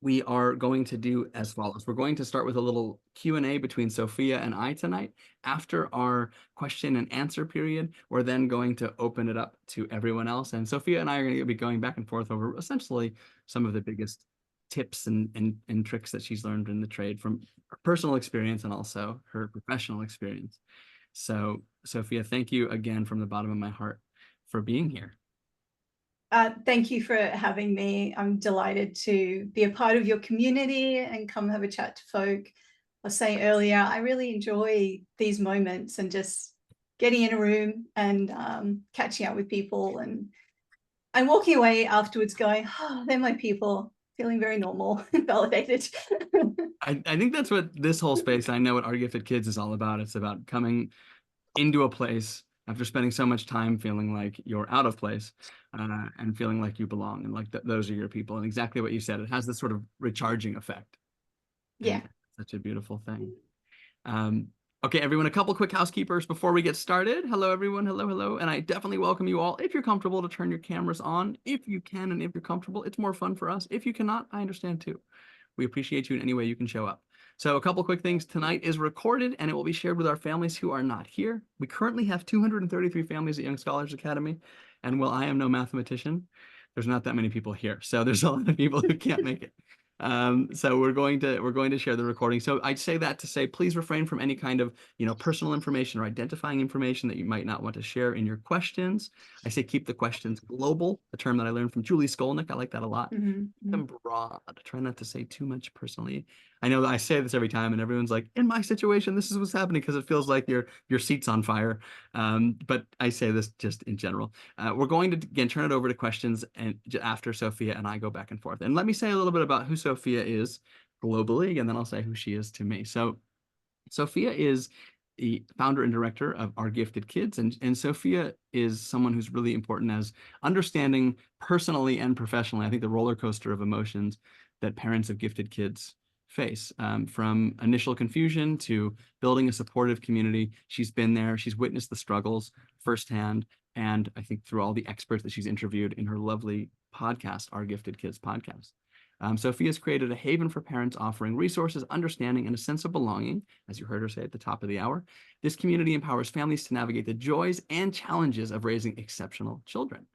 we are going to do as follows. We're going to start with a little Q&A between Sophia and I tonight. After our question and answer period, we're then going to open it up to everyone else. And Sophia and I are going to be going back and forth over essentially some of the biggest tips and tricks that she's learned in the trade from her personal experience and also her professional experience. So, Sophia, thank you again from the bottom of my heart for being here. Thank you for having me. I'm delighted to be a part of your community and come have a chat to folk. I was saying earlier, I really enjoy these moments and just getting in a room and catching up with people. And I'm walking away afterwards going, oh, they're my people, feeling very normal and validated. I think that's what this whole space, I know what Our Gifted Kids is all about. It's about coming into a place after spending so much time feeling like you're out of place and feeling like you belong and like those are your people. And exactly what you said, it has this sort of recharging effect. Yeah. And such a beautiful thing. Okay, everyone, a couple quick housekeepers before we get started. Hello, everyone. Hello, hello. And I definitely welcome you all, if you're comfortable, to turn your cameras on. If you can and if you're comfortable, it's more fun for us. If you cannot, I understand too. We appreciate you in any way you can show up. So a couple quick things. Tonight is recorded and it will be shared with our families who are not here. We currently have 233 families at Young Scholars Academy. And while I am no mathematician, there's not that many people here. So there's a lot of people who can't make it. So we're going to share the recording. So I'd say that to say, please refrain from any kind of, personal information or identifying information that you might not want to share in your questions. I say keep the questions global, a term that I learned from Julie Skolnick. I like that a lot. Keep them broad. Try not to say too much personally. I know that I say this every time and everyone's like, in my situation, this is what's happening, because it feels like your seat's on fire. But I say this just in general. We're going to, again, turn it over to questions and after Sophia and I go back and forth. And let me say a little bit about who Sophia is globally, and then I'll say who she is to me. So Sophia is the founder and director of Our Gifted Kids, and Sophia is someone who's really important as understanding personally and professionally, I think, the roller coaster of emotions that parents of gifted kids face, from initial confusion to building a supportive community. She's been there. She's witnessed the struggles firsthand. And I think through all the experts that she's interviewed in her lovely podcast, Our Gifted Kids podcast. Sophia's created a haven for parents offering resources, understanding, and a sense of belonging, as you heard her say at the top of the hour. This community empowers families to navigate the joys and challenges of raising exceptional children.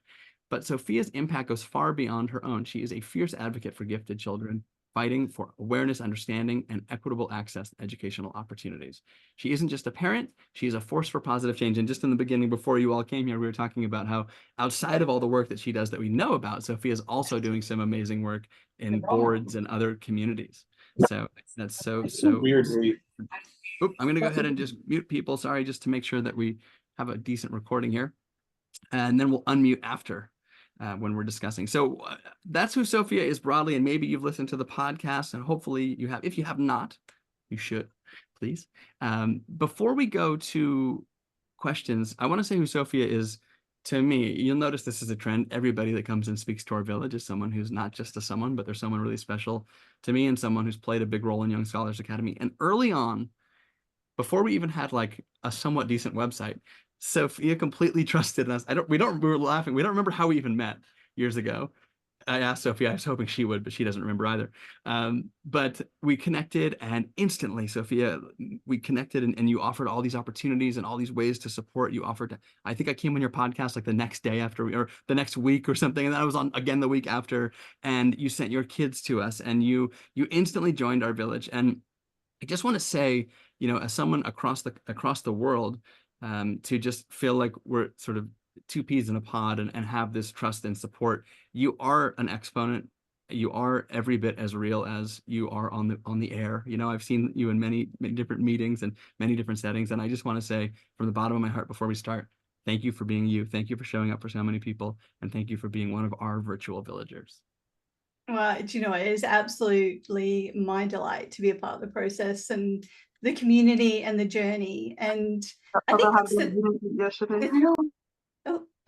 But Sophia's impact goes far beyond her own. She is a fierce advocate for gifted children, fighting for awareness, understanding, and equitable access to educational opportunities. She isn't just a parent, she is a force for positive change. And just in the beginning, before you all came here, we were talking about how outside of all the work that she does that we know about, Sophia is also doing some amazing work in boards and other communities. So that's so weird. Oop, I'm gonna go ahead and just mute people, sorry, just to make sure that we have a decent recording here. And then we'll unmute after. When we're discussing. So that's who Sophia is broadly, and maybe you've listened to the podcast, and hopefully you have. If you have not, you should, please. Before we go to questions, I want to say who Sophia is to me. You'll notice this is a trend. Everybody that comes and speaks to our village is someone who's not just a someone, but they're someone really special to me and someone who's played a big role in Young Scholars Academy. And early on, before we even had like a somewhat decent website, Sophia completely trusted us. We were laughing. We don't remember how we even met years ago. I asked Sophia, I was hoping she would, but she doesn't remember either. But we connected, and instantly, Sophia, we connected, and you offered all these opportunities and all these ways to support. You offered, I think I came on your podcast like the next day after, or the next week or something, and then I was on again the week after, and you sent your kids to us, and you instantly joined our village. And I just want to say, as someone across the world, to just feel like we're sort of two peas in a pod and have this trust and support. You are an exponent. You are every bit as real as you are on the air. I've seen you in many different meetings and many different settings. And I just want to say from the bottom of my heart before we start, thank you for being you. Thank you for showing up for so many people. And thank you for being one of our virtual villagers. Well, do you know, it is absolutely my delight to be a part of the process and the community and the journey. And I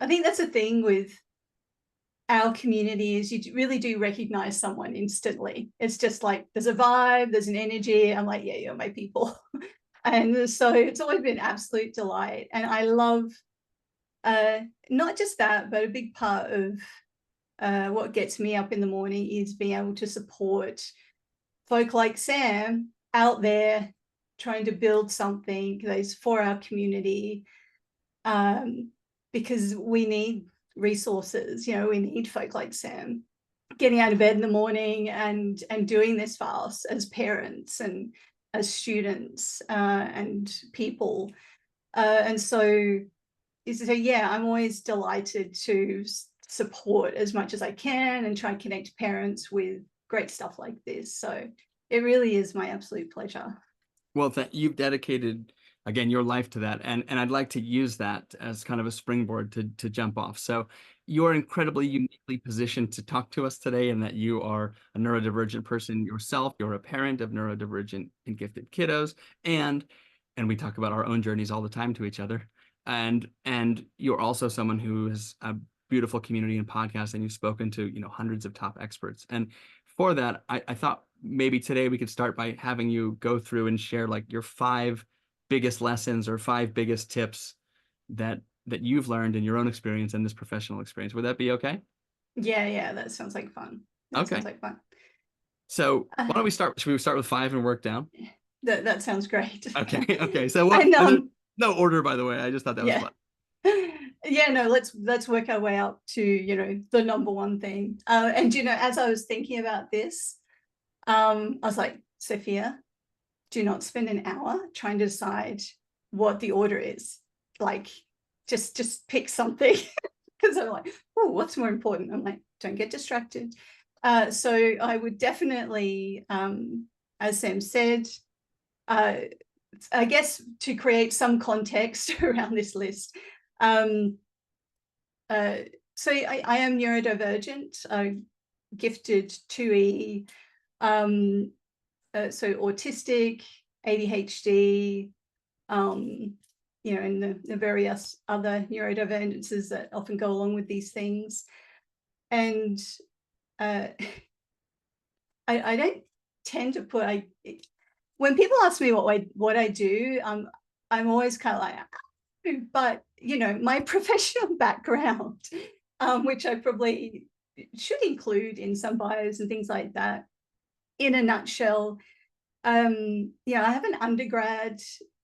think that's the thing with our community is you really do recognize someone instantly. It's just like there's a vibe, there's an energy. I'm like, yeah, you're my people. And so it's always been absolute delight. And I love not just that, but a big part of what gets me up in the morning is being able to support folk like Sam out there trying to build something that's for our community, because we need resources. We need folk like Sam getting out of bed in the morning and doing this for us as parents and as students and people. And so yeah, I'm always delighted to support as much as I can and try and connect parents with great stuff like this. So it really is my absolute pleasure. Well, you've dedicated, again, your life to that. And I'd like to use that as kind of a springboard to jump off. So you're incredibly uniquely positioned to talk to us today, and that you are a neurodivergent person yourself. You're a parent of neurodivergent and gifted kiddos. And we talk about our own journeys all the time to each other. And you're also someone who has a beautiful community and podcast, and you've spoken to, hundreds of top experts. And for that, I thought maybe today we could start by having you go through and share like your 5 biggest lessons or 5 biggest tips that you've learned in your own experience and this professional experience. Would that be okay? Yeah, that sounds like fun. Okay. Sounds like fun. So why don't we start? Should we start with 5 and work down? That sounds great. Okay. So what? No order, by the way. I just thought that was fun. Yeah, no, let's work our way up to the number one thing. And as I was thinking about this, I was like, Sophia, do not spend an hour trying to decide what the order is. Like, just pick something. Because I'm like, oh, what's more important? I'm like, don't get distracted. So I would definitely, as Sam said, I guess to create some context around this list. So I am neurodivergent, gifted 2E, so autistic, ADHD, and the various other neurodivergences that often go along with these things. And I don't tend to put, when people ask me what I do, I'm always kind of like, but my professional background, which I probably should include in some bios and things like that, in a nutshell, I have an undergrad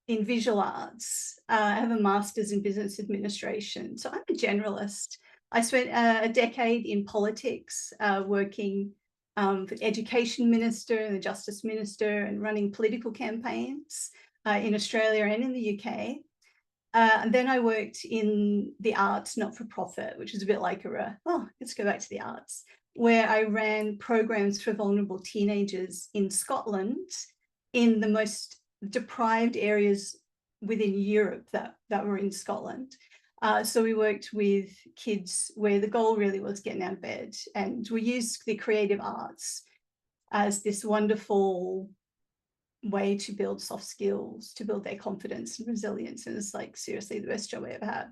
in visual arts. I have a master's in business administration. So I'm a generalist. I spent a decade in politics, working for the education minister and the justice minister, and running political campaigns in Australia and in the UK. And then I worked in the arts, not-for-profit, which is a bit like let's go back to the arts, where I ran programs for vulnerable teenagers in Scotland, in the most deprived areas within Europe that were in Scotland. So we worked with kids where the goal really was getting out of bed, and we used the creative arts as this wonderful way to build soft skills, to build their confidence and resilience. And it's like, seriously, the best job I ever had.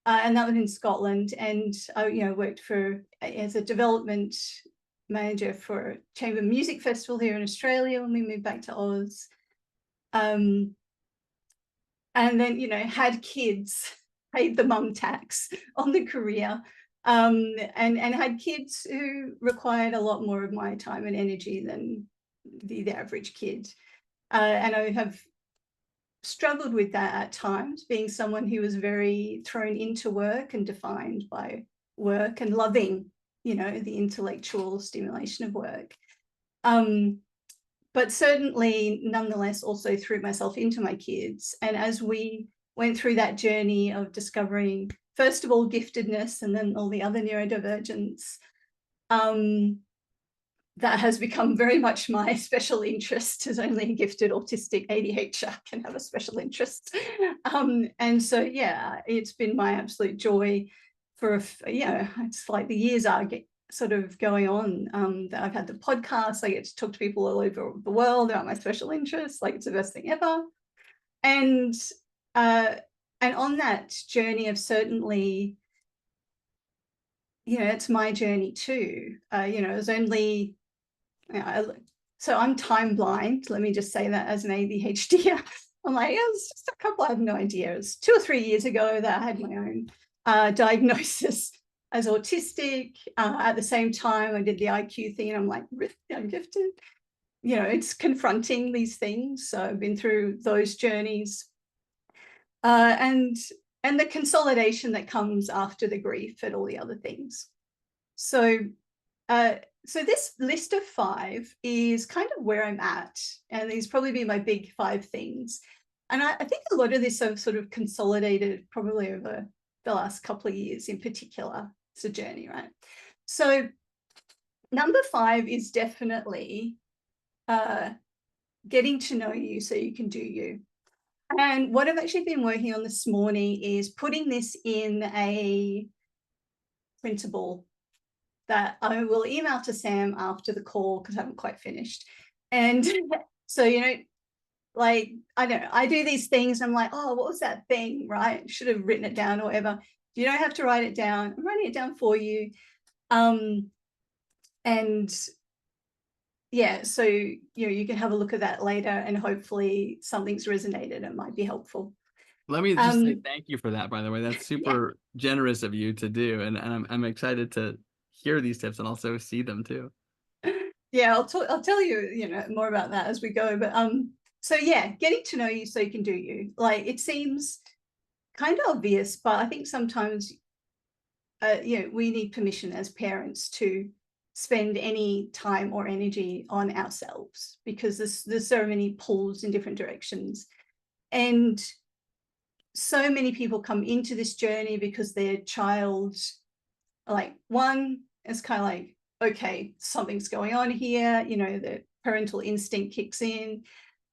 And that was in Scotland. And I worked as a development manager for a chamber music festival here in Australia when we moved back to Oz. And then, had kids, paid the mum tax on the career, and had kids who required a lot more of my time and energy than the average kid. And I have struggled with that at times, being someone who was very thrown into work and defined by work, and loving, the intellectual stimulation of work. But certainly, nonetheless, also threw myself into my kids. And as we went through that journey of discovering, first of all, giftedness, and then all the other neurodivergence, that has become very much my special interest, as only a gifted autistic ADHD can have a special interest. And so, yeah, it's been my absolute joy for, it's like the years are sort of going on, that I've had the podcast. I get to talk to people all over the world about my special interests. Like, it's the best thing ever. And on that journey of certainly, it's my journey too. It was only, so I'm time blind. Let me just say that as an ADHD. I'm like, it was just a couple, I have no idea. It was 2 or 3 years ago that I had my own diagnosis. as autistic. At the same time, I did the IQ thing, and I'm like, really, I'm gifted. You know, it's confronting these things. So I've been through those journeys, and the consolidation that comes after the grief and all the other things. So so this list of 5 is kind of where I'm at, and these probably be my big 5 things. And I think a lot of this I've sort of consolidated probably over the last couple of years in particular. It's a journey, right? So number 5 is definitely getting to know you so you can do you. And what I've actually been working on this morning is putting this in a printable that I will email to Sam after the call, because I haven't quite finished. And so, you know, like, I don't know, I do these things and I'm like, oh, what was that thing, right? Should have written it down or whatever. You don't have to write it down. I'm writing it down for you. And yeah, so, you know, you can have a look at that later, and hopefully something's resonated and might be helpful. Let me just say thank you for that, by the way. That's super Yeah. generous of you to do. And I'm excited to hear these tips and also see them too. Yeah, I'll tell you, you know, more about that as we go. But so yeah, getting to know you so you can do you. Like, it seems kind of obvious, but I think sometimes you know, we need permission as parents to spend any time or energy on ourselves, because there's so many pulls in different directions. And so many people come into this journey because their child, like, one is kind of like, okay, something's going on here, you know, the parental instinct kicks in,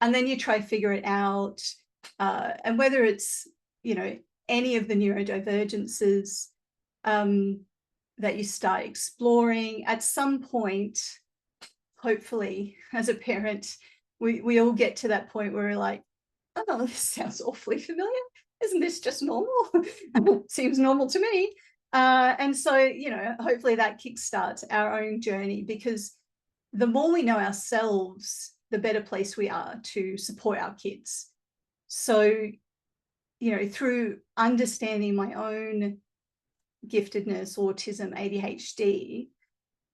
and then you try to figure it out. And whether it's, you know, any of the neurodivergences that you start exploring, at some point, hopefully, as a parent, we all get to that point where we're like, oh, this sounds awfully familiar. Isn't this just normal? Seems normal to me. And so, you know, hopefully that kickstarts our own journey, because the more we know ourselves, the better place we are to support our kids. So, you know, through understanding my own giftedness, autism, ADHD,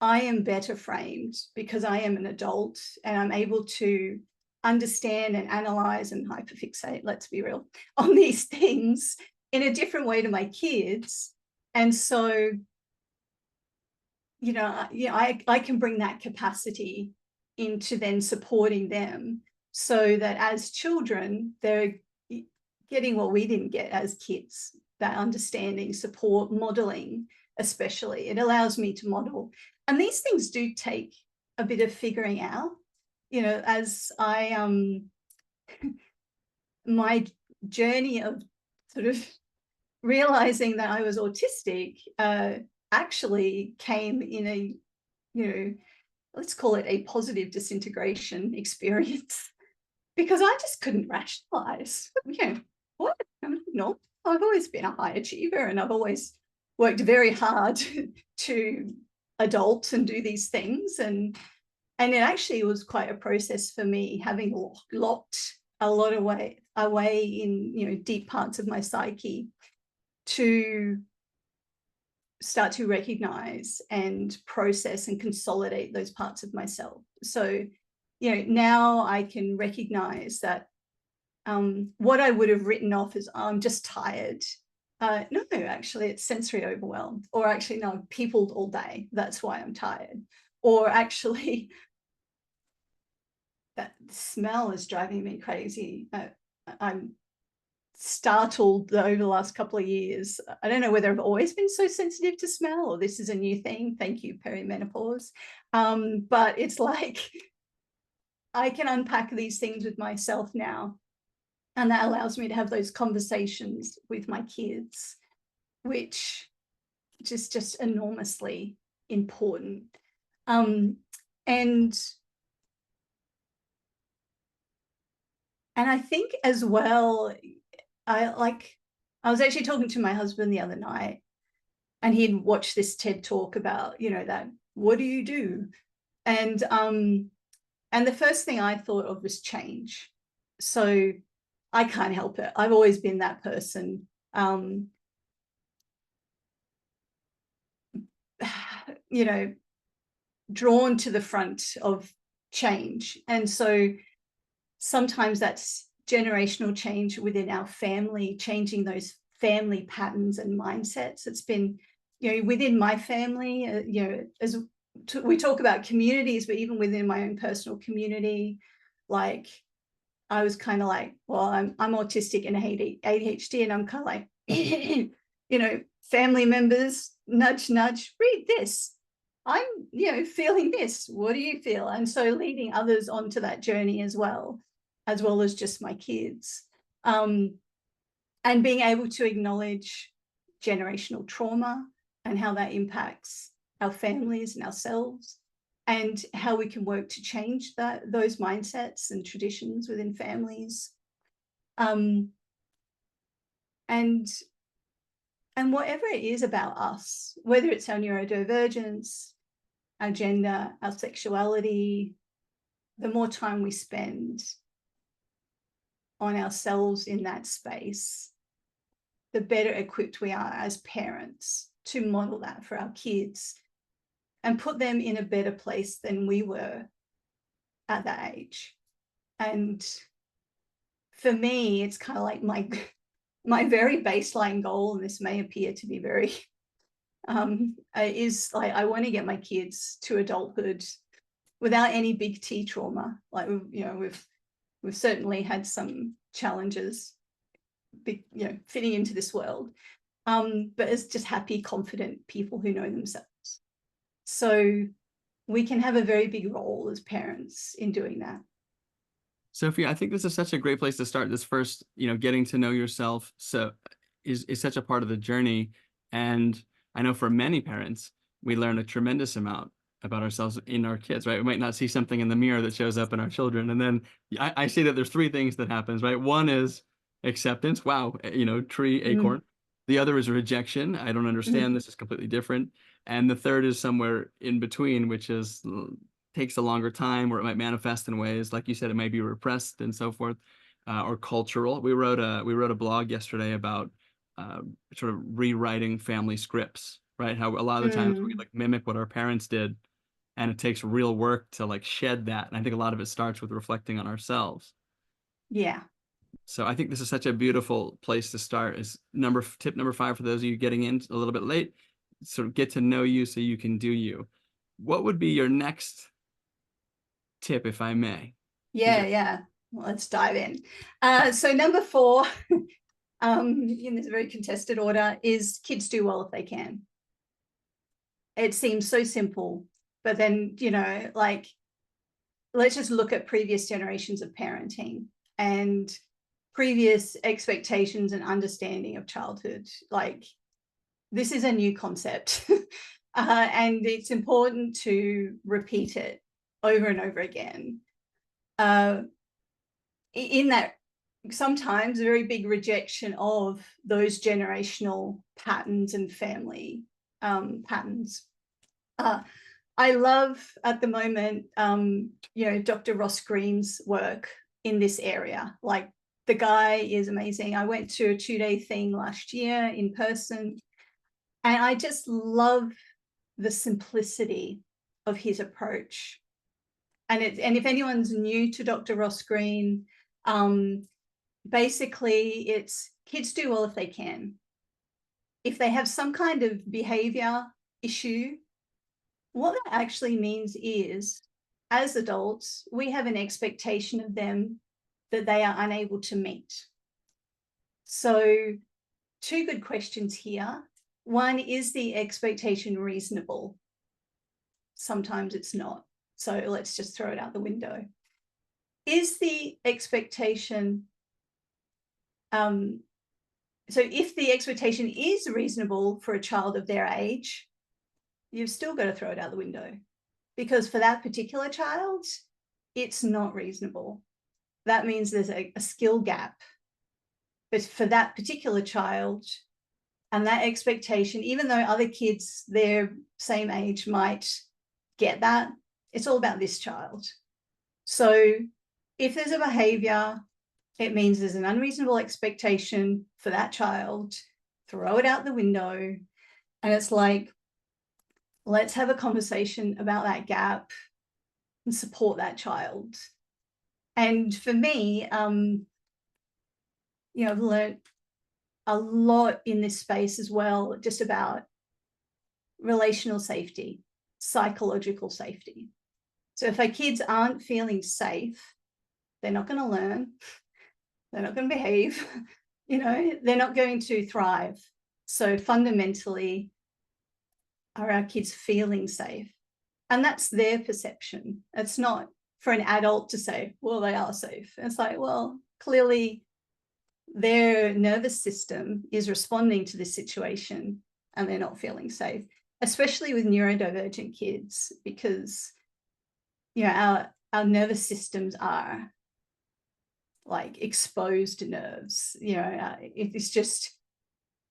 I am better framed because I am an adult and I'm able to understand and analyze and hyperfixate, let's be real, on these things in a different way to my kids. And so, you know, I can bring that capacity into then supporting them, so that as children, they're getting what we didn't get as kids, that understanding, support, modeling. Especially, it allows me to model. And these things do take a bit of figuring out, you know, as I my journey of sort of realizing that I was autistic actually came in a, you know, let's call it a positive disintegration experience, because I just couldn't rationalize, you know, what? No, I've always been a high achiever, and I've always worked very hard to adult and do these things. And it actually was quite a process for me, having locked a lot of away in, you know, deep parts of my psyche, to start to recognize and process and consolidate those parts of myself. So, you know, now I can recognize that what I would have written off as, oh, I'm just tired. No, actually, it's sensory overwhelmed. Or actually, no, I've peopled all day. That's why I'm tired. Or actually, that smell is driving me crazy. I'm startled over the last couple of years. I don't know whether I've always been so sensitive to smell, or this is a new thing. Thank you, perimenopause. But it's like, I can unpack these things with myself now. And that allows me to have those conversations with my kids, which is just enormously important. And I think as well, I was actually talking to my husband the other night, and he'd watched this TED talk about, you know, that, what do you do? And the first thing I thought of was change. So I can't help it. I've always been that person. you know, drawn to the front of change. And so sometimes that's generational change within our family, changing those family patterns and mindsets. It's been, within my family, as we talk about communities, but even within my own personal community, like I was kind of like, well, I'm autistic and ADHD, and I'm kind of like, family members, nudge, nudge, read this. I'm, feeling this. What do you feel? And so leading others onto that journey as well as just my kids. And being able to acknowledge generational trauma and how that impacts our families and ourselves, and how we can work to change those mindsets and traditions within families. And whatever it is about us, whether it's our neurodivergence, our gender, our sexuality, the more time we spend on ourselves in that space, the better equipped we are as parents to model that for our kids and put them in a better place than we were at that age. And for me, it's kind of like my very baseline goal, and this may appear to be very, is like, I want to get my kids to adulthood without any big T trauma. Like, we've certainly had some challenges, fitting into this world, but as just happy, confident people who know themselves. So we can have a very big role as parents in doing that. Sophia, I think this is such a great place to start. This first, getting to know yourself is such a part of the journey. And I know for many parents, we learn a tremendous amount about ourselves in our kids, right? We might not see something in the mirror that shows up in our children. And then I see that there's three things that happens, right? One is acceptance. Wow, tree, acorn. The other is rejection. I don't understand. This is completely different. And the third is somewhere in between, which is takes a longer time, or it might manifest in ways, like you said, it might be repressed and so forth, or cultural. We wrote a blog yesterday about sort of rewriting family scripts, right? How a lot of the times we like mimic what our parents did, and it takes real work to like shed that. And I think a lot of it starts with reflecting on ourselves. Yeah. So I think this is such a beautiful place to start. Is tip number 5 for those of you getting in a little bit late, sort of get to know you so you can do you. What would be your next tip, if I may? Yeah. Well, let's dive in. So number 4, in this very contested order, is kids do well if they can. It seems so simple, but then, like, let's just look at previous generations of parenting and previous expectations and understanding of childhood. Like, this is a new concept, and it's important to repeat it over and over again. In that, sometimes a very big rejection of those generational patterns and family patterns. I love at the moment, Dr. Ross Green's work in this area. Like, the guy is amazing. I went to a 2-day thing last year in person, and I just love the simplicity of his approach. And if anyone's new to Dr. Ross Green, basically it's kids do well if they can. If they have some kind of behavior issue, what that actually means is, as adults, we have an expectation of them that they are unable to meet. So 2 good questions here. One, is the expectation reasonable? Sometimes it's not. So let's just throw it out the window. Is the expectation, so if the expectation is reasonable for a child of their age, you've still got to throw it out the window, because for that particular child, it's not reasonable. That means there's a skill gap. But for that particular child, and that expectation, even though other kids their same age might get that, it's all about this child. So if there's a behavior, it means there's an unreasonable expectation for that child, throw it out the window. And it's like, let's have a conversation about that gap and support that child. And for me, I've learned a lot in this space as well, just about relational safety, psychological safety. So if our kids aren't feeling safe, they're not going to learn, they're not going to behave, they're not going to thrive. So fundamentally, are our kids feeling safe? And that's their perception. It's not for an adult to say, well, they are safe. It's like, well, clearly their nervous system is responding to this situation and they're not feeling safe, especially with neurodivergent kids, because our nervous systems are like exposed nerves.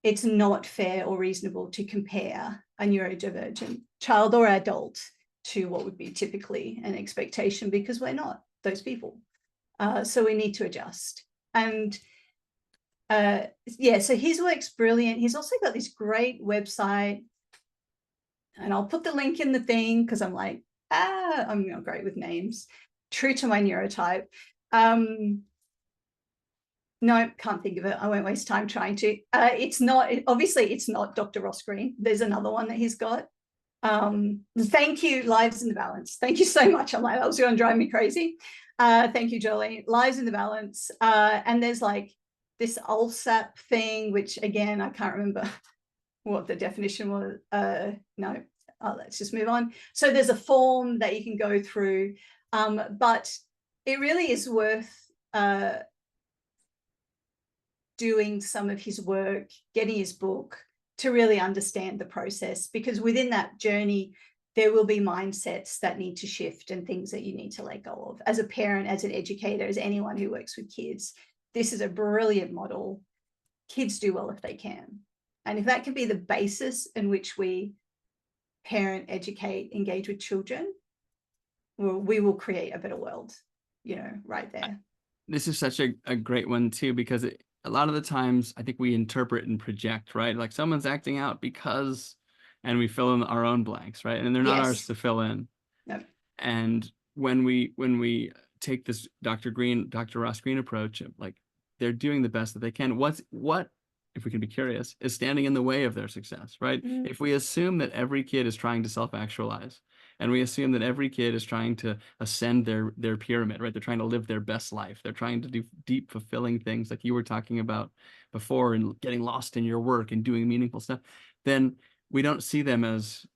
It's not fair or reasonable to compare a neurodivergent child or adult to what would be typically an expectation, because we're not those people. So we need to adjust. And so his work's brilliant. He's also got this great website, and I'll put the link in the thing because I'm like, I'm not great with names, true to my neurotype. No, can't think of it. I won't waste time trying to. It's not Dr. Ross Green. There's another one that he's got. Thank you, Lives in the Balance. Thank you so much. I'm like, that was going to drive me crazy. Thank you, Jolie. Lives in the Balance. And there's like this ALSAP thing, which again, I can't remember what the definition was. No, let's just move on. So there's a form that you can go through, but it really is worth doing some of his work, getting his book to really understand the process, because within that journey, there will be mindsets that need to shift and things that you need to let go of. As a parent, as an educator, as anyone who works with kids, this is a brilliant model. Kids do well if they can. And if that can be the basis in which we parent, educate, engage with children, we will create a better world, right there. This is such a great one too, because a lot of the times I think we interpret and project, right? Like someone's acting out because, and we fill in our own blanks, right? And they're not ours to fill in. No. And when we take this Dr. Ross Green approach, like they're doing the best that they can. What, if we can be curious, is standing in the way of their success, right? If we assume that every kid is trying to self-actualize, and we assume that every kid is trying to ascend their pyramid, right? They're trying to live their best life. They're trying to do deep, fulfilling things like you were talking about before, and getting lost in your work and doing meaningful stuff. Then we don't see them as,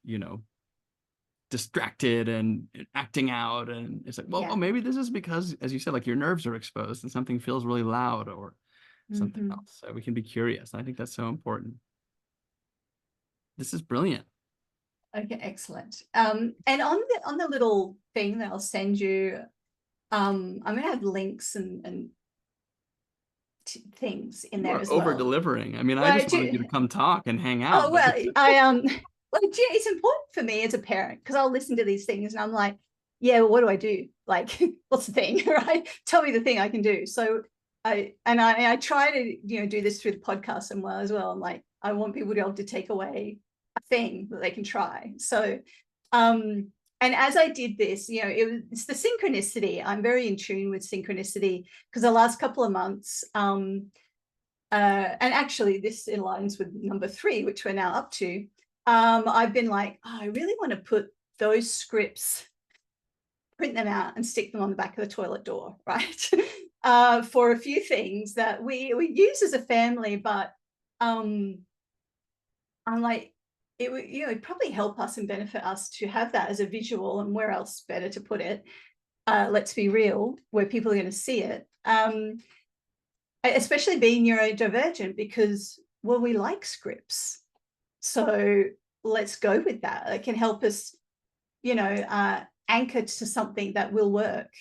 distracted and acting out. And it's like, well, oh, maybe this is because, as you said, like your nerves are exposed and something feels really loud or something else. So we can be curious. I think that's so important. This is brilliant. Okay, excellent. And on the little thing that I'll send you, I'm going to have links and things in there as well. Over delivering. I mean, I just wanted you to come talk and hang out. Oh, well, it's important for me as a parent, because I'll listen to these things and I'm like, yeah, well, what do I do? Like, what's the thing, right? Tell me the thing I can do. So I try to, do this through the podcast as well. I'm like, I want people to be able to take away a thing that they can try. So, and as I did this, it's the synchronicity. I'm very in tune with synchronicity, because the last couple of months, and actually this aligns with number 3, which we're now up to. I've been like, I really want to put those scripts, print them out and stick them on the back of the toilet door, right? For a few things that we use as a family, but I'm like, it would, it'd probably help us and benefit us to have that as a visual, and where else better to put it? Let's be real, where people are going to see it. Especially being neurodivergent, because, well, we like scripts. So let's go with that. It can help us, anchor to something that will work,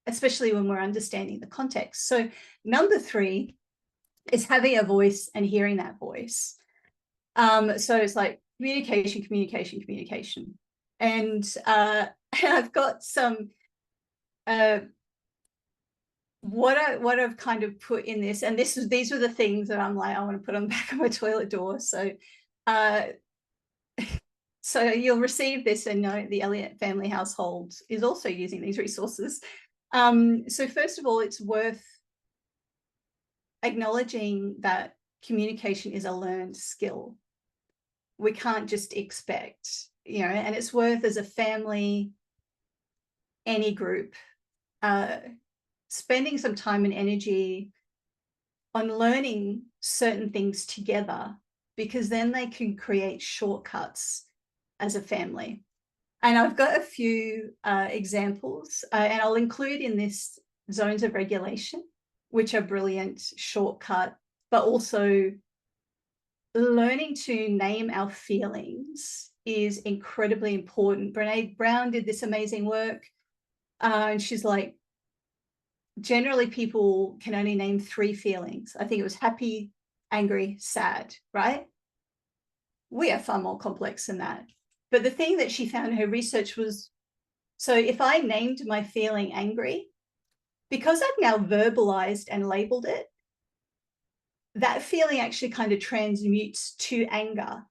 especially when we're understanding the context. So number 3 is having a voice and hearing that voice. So it's like communication. And I've got some, what I've kind of put in this, and these were the things that I'm like, I want to put on the back of my toilet door. So So you'll receive this and know the Elliott family household is also using these resources. So first of all, it's worth acknowledging that communication is a learned skill. We can't just expect, and it's worth, as a family, any group, spending some time and energy on learning certain things together, because then they can create shortcuts as a family. And I've got a few examples, and I'll include in this zones of regulation, which are brilliant shortcut, but also learning to name our feelings is incredibly important. Brene Brown did this amazing work, and she's like, generally people can only name 3 feelings. I think it was happy, angry, sad, right? We are far more complex than that. But the thing that she found in her research was, so if I named my feeling angry, because I've now verbalized and labeled it, that feeling actually kind of transmutes to anger,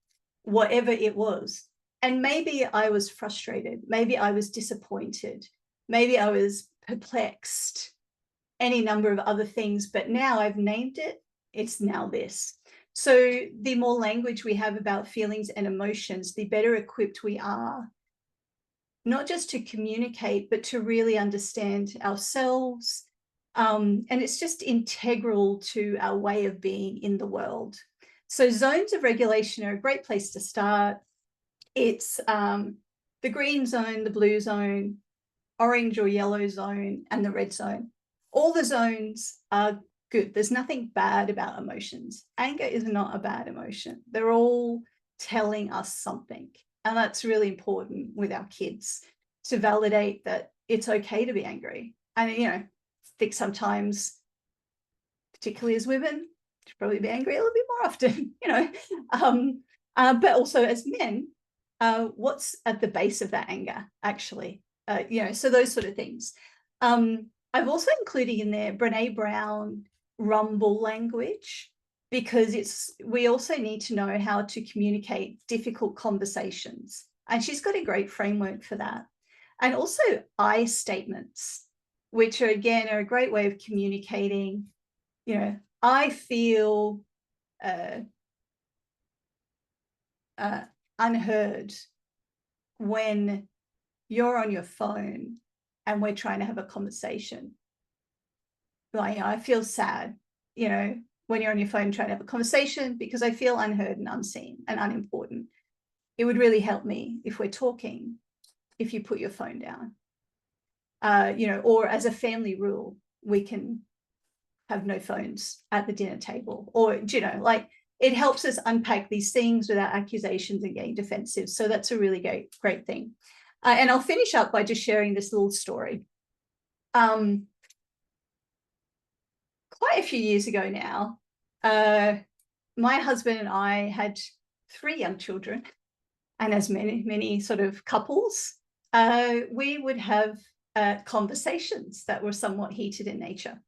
whatever it was. And maybe I was frustrated, maybe I was disappointed, maybe I was perplexed, any number of other things, but now I've named it, it's now this. So the more language we have about feelings and emotions, the better equipped we are, not just to communicate, but to really understand ourselves. And it's just integral to our way of being in the world. So zones of regulation are a great place to start. It's the green zone, the blue zone, orange or yellow zone, and the red zone. All the zones are good. There's nothing bad about emotions. Anger is not a bad emotion. They're all telling us something. And that's really important with our kids, to validate that it's okay to be angry. And, I think sometimes, particularly as women, should probably be angry a little bit more often, but also as men, what's at the base of that anger, actually? So those sort of things. I've also included in there Brene Brown rumble language, because we also need to know how to communicate difficult conversations. And she's got a great framework for that. And also I statements, which are, again, are a great way of communicating. I feel unheard when you're on your phone and we're trying to have a conversation. Like, I feel sad, when you're on your phone trying to have a conversation, because I feel unheard and unseen and unimportant. It would really help me if we're talking, if you put your phone down. Or as a family rule, we can have no phones at the dinner table, or, it helps us unpack these things without accusations and getting defensive. So that's a really great thing. And I'll finish up by just sharing this little story. Quite a few years ago now, my husband and I had 3 young children, and as many sort of couples, we would have conversations that were somewhat heated in nature.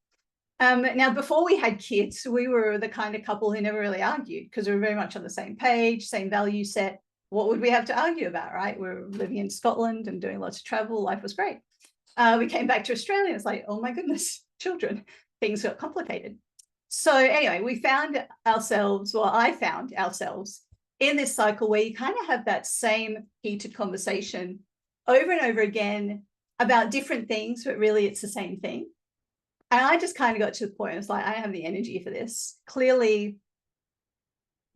Now, before we had kids, we were the kind of couple who never really argued, because we were very much on the same page, same value set. What would we have to argue about, right? We were living in Scotland and doing lots of travel. Life was great. We came back to Australia. It's like, oh my goodness, children, things got complicated. So anyway, I found ourselves in this cycle where you kind of have that same heated conversation over and over again about different things, but really it's the same thing. And I just kind of got to the point, it's like, I don't have the energy for this. Clearly,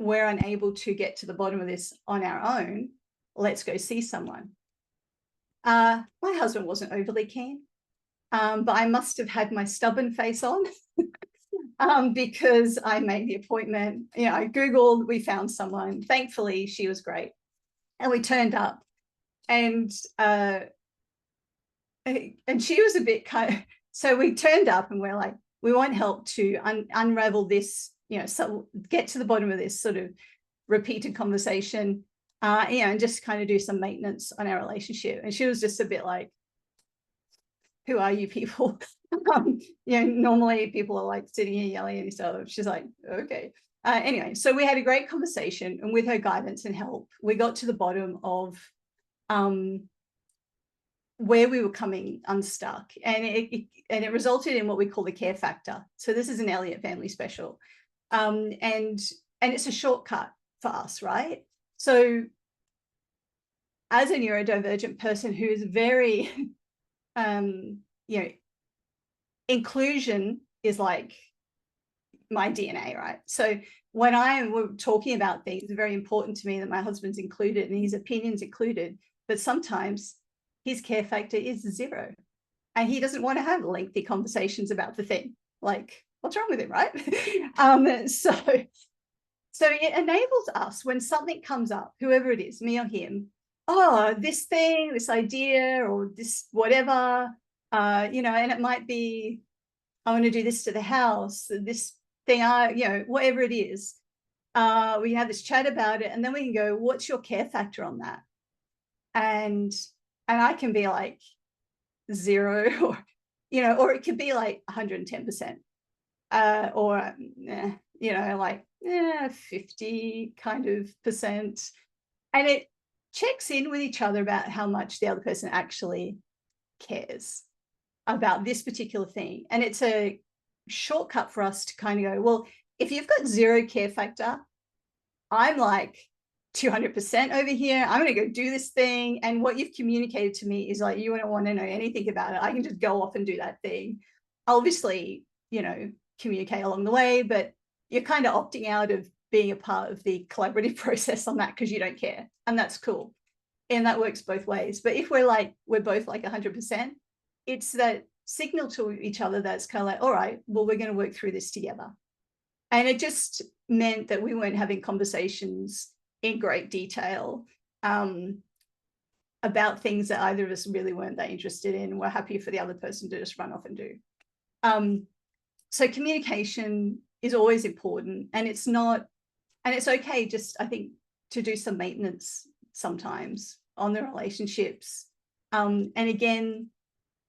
we're unable to get to the bottom of this on our own. Let's go see someone. My husband wasn't overly keen, but I must have had my stubborn face on because I made the appointment. I Googled, we found someone. Thankfully, she was great. And we turned up, and she was a bit kind of, so we turned up and we're like, we want help to unravel this, so get to the bottom of this sort of repeated conversation, and just kind of do some maintenance on our relationship. And she was just a bit like, who are you people? Normally people are like sitting here yelling at each other. She's like, okay. Anyway, so we had a great conversation, and with her guidance and help, we got to the bottom of where we were coming unstuck, and it resulted in what we call the care factor. So this is an Elliott family special, and it's a shortcut for us, right? So as a neurodivergent person who is very, inclusion is like my DNA, right? So when we're talking about things, it's very important to me that my husband's included and his opinions included, but sometimes his care factor is 0 and he doesn't want to have lengthy conversations about the thing. Like, what's wrong with him, right? So it enables us when something comes up, whoever it is, me or him, oh, this thing, this idea, or this whatever, and it might be, I want to do this to the house, this thing, whatever it is. We have this chat about it, and then we can go, what's your care factor on that? And I can be like 0, or or it could be like 110%, or like 50 kind of percent, and it checks in with each other about how much the other person actually cares about this particular thing. And it's a shortcut for us to kind of go, well, if you've got 0 care factor, I'm like 200% over here. I'm going to go do this thing. And what you've communicated to me is like, you don't want to know anything about it. I can just go off and do that thing. Obviously, communicate along the way, but you're kind of opting out of being a part of the collaborative process on that because you don't care. And that's cool. And that works both ways. But if we're both like 100%, it's that signal to each other that's kind of like, all right, well, we're going to work through this together. And it just meant that we weren't having conversations in great detail about things that either of us really weren't that interested in. We're happy for the other person to just run off and do. So communication is always important, and it's okay just, I think, to do some maintenance sometimes on the relationships. And again,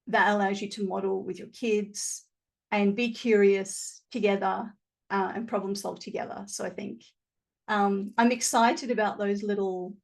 that allows you to model with your kids and be curious together and problem solve together. So I think I'm excited about those little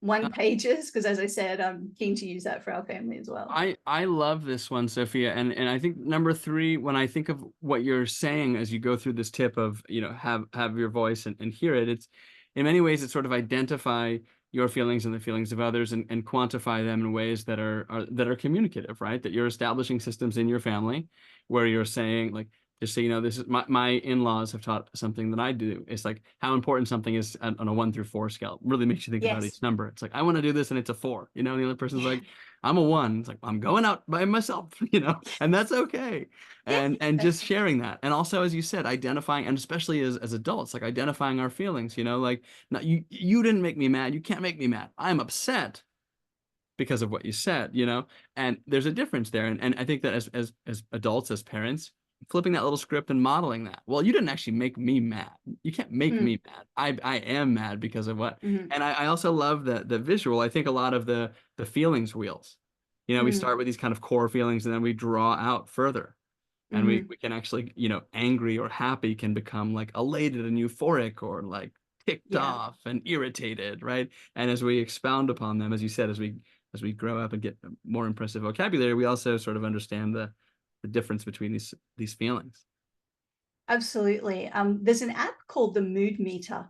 1 pages, because as I said, I'm keen to use that for our family as well. I love this one, Sophia, and I think number 3, when I think of what you're saying as you go through this tip of have your voice and hear it, it's in many ways it's sort of identify your feelings and the feelings of others and quantify them in ways that are communicative, right? That you're establishing systems in your family where you're saying, like, just so you know, this is my in-laws have taught something that I do. It's like how important something is on a 1 through 4 scale. Really makes you think about each number. It's like, I want to do this and it's a 4, and the other person's like, I'm a 1. It's like, I'm going out by myself, and that's okay. And just sharing that. And also, as you said, identifying, and especially as adults, like identifying our feelings, like, not you didn't make me mad. You can't make me mad. I'm upset because of what you said, and there's a difference there. And I think that as adults, as parents, flipping that little script and modeling that. Well, you didn't actually make me mad. You can't make me mad. I am mad because of what. And I also love the visual. I think a lot of the feelings wheels. We start with these kind of core feelings, and then we draw out further. And we can actually, angry or happy can become like elated and euphoric, or like ticked off and irritated, right? And as we expound upon them, as you said, as we grow up and get more impressive vocabulary, we also sort of understand the difference between these feelings. Absolutely. There's an app called the Mood Meter,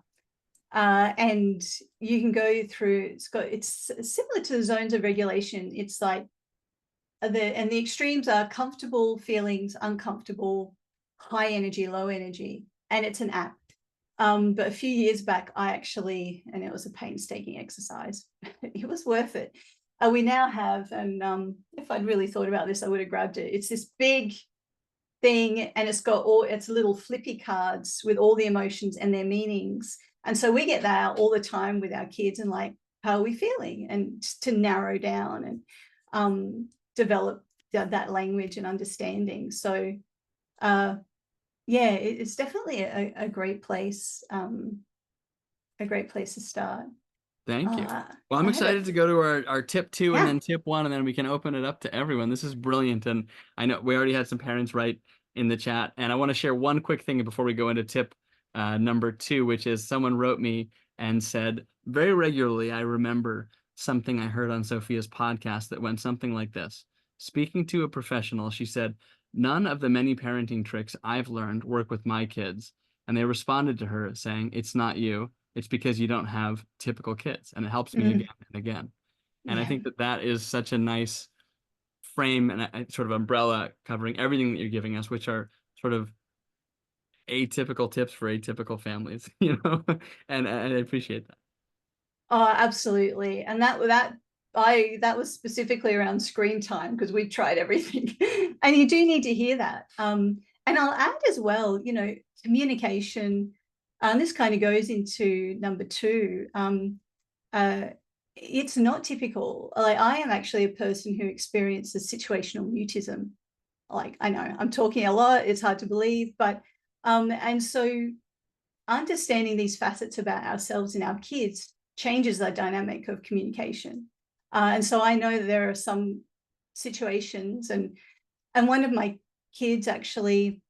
and you can go through. It's similar to the zones of regulation. It's like the extremes are comfortable feelings, uncomfortable, high energy, low energy, and it's an app. But a few years back, and it was a painstaking exercise. It was worth it. We now have, and if I'd really thought about this, I would have grabbed it. It's this big thing, and it's little flippy cards with all the emotions and their meanings. And so we get that out all the time with our kids, and like, how are we feeling? And to narrow down and develop that language and understanding. So it's definitely a great place, to start. Thank you. Well, I'm excited to go to our tip 2 and then tip 1, and then we can open it up to everyone. This is brilliant. And I know we already had some parents write in the chat. And I want to share one quick thing before we go into tip number 2, which is someone wrote me and said, very regularly, I remember something I heard on Sophia's podcast that went something like this. Speaking to a professional, she said, none of the many parenting tricks I've learned work with my kids. And they responded to her saying, it's not you. It's because you don't have typical kids. And it helps me again and again. And I Yeah. think that that is such a nice frame and a sort of umbrella covering everything that you're giving us, which are sort of atypical tips for atypical families, you know, and I appreciate that. Oh, absolutely. And that was specifically around screen time, because we tried everything. And you do need to hear that. And I'll add as well, you know, communication. And this kind of goes into number 2. It's not typical. Like, I am actually a person who experiences situational mutism. Like, I know I'm talking a lot, it's hard to believe, but and so understanding these facets about ourselves and our kids changes the dynamic of communication. And so I know that there are some situations, and one of my kids actually,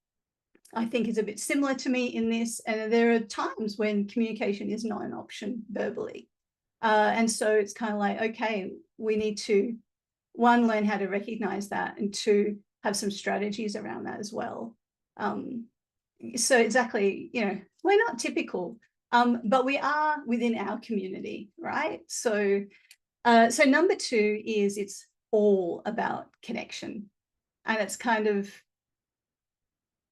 I think, is a bit similar to me in this. And there are times when communication is not an option verbally. And so it's kind of like, okay, we need to, 1, learn how to recognize that, and 2, have some strategies around that as well. So exactly, you know, we're not typical, but we are within our community, right? So, so number 2 is it's all about connection. And it's kind of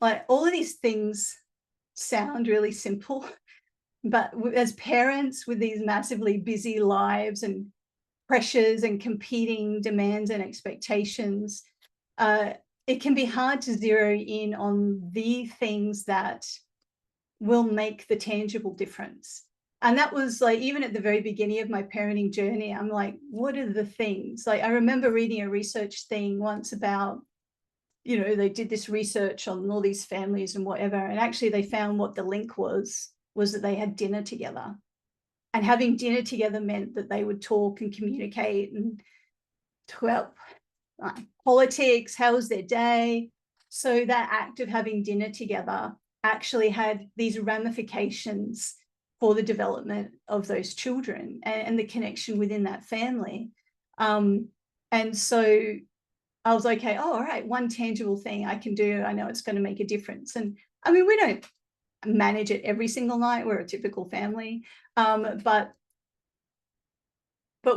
like, all of these things sound really simple, but as parents with these massively busy lives and pressures and competing demands and expectations, it can be hard to zero in on the things that will make the tangible difference. And that was like, even at the very beginning of my parenting journey, I'm like, what are the things? Like, I remember reading a research thing once about, you know, they did this research on all these families and whatever, and actually they found what the link was that they had dinner together. And having dinner together meant that they would talk and communicate and talk about politics, how was their day. So that act of having dinner together actually had these ramifications for the development of those children and the connection within that family. And so I was like, okay, oh, all right, one tangible thing I can do. I know it's going to make a difference. And I mean, we don't manage it every single night. We're a typical family. But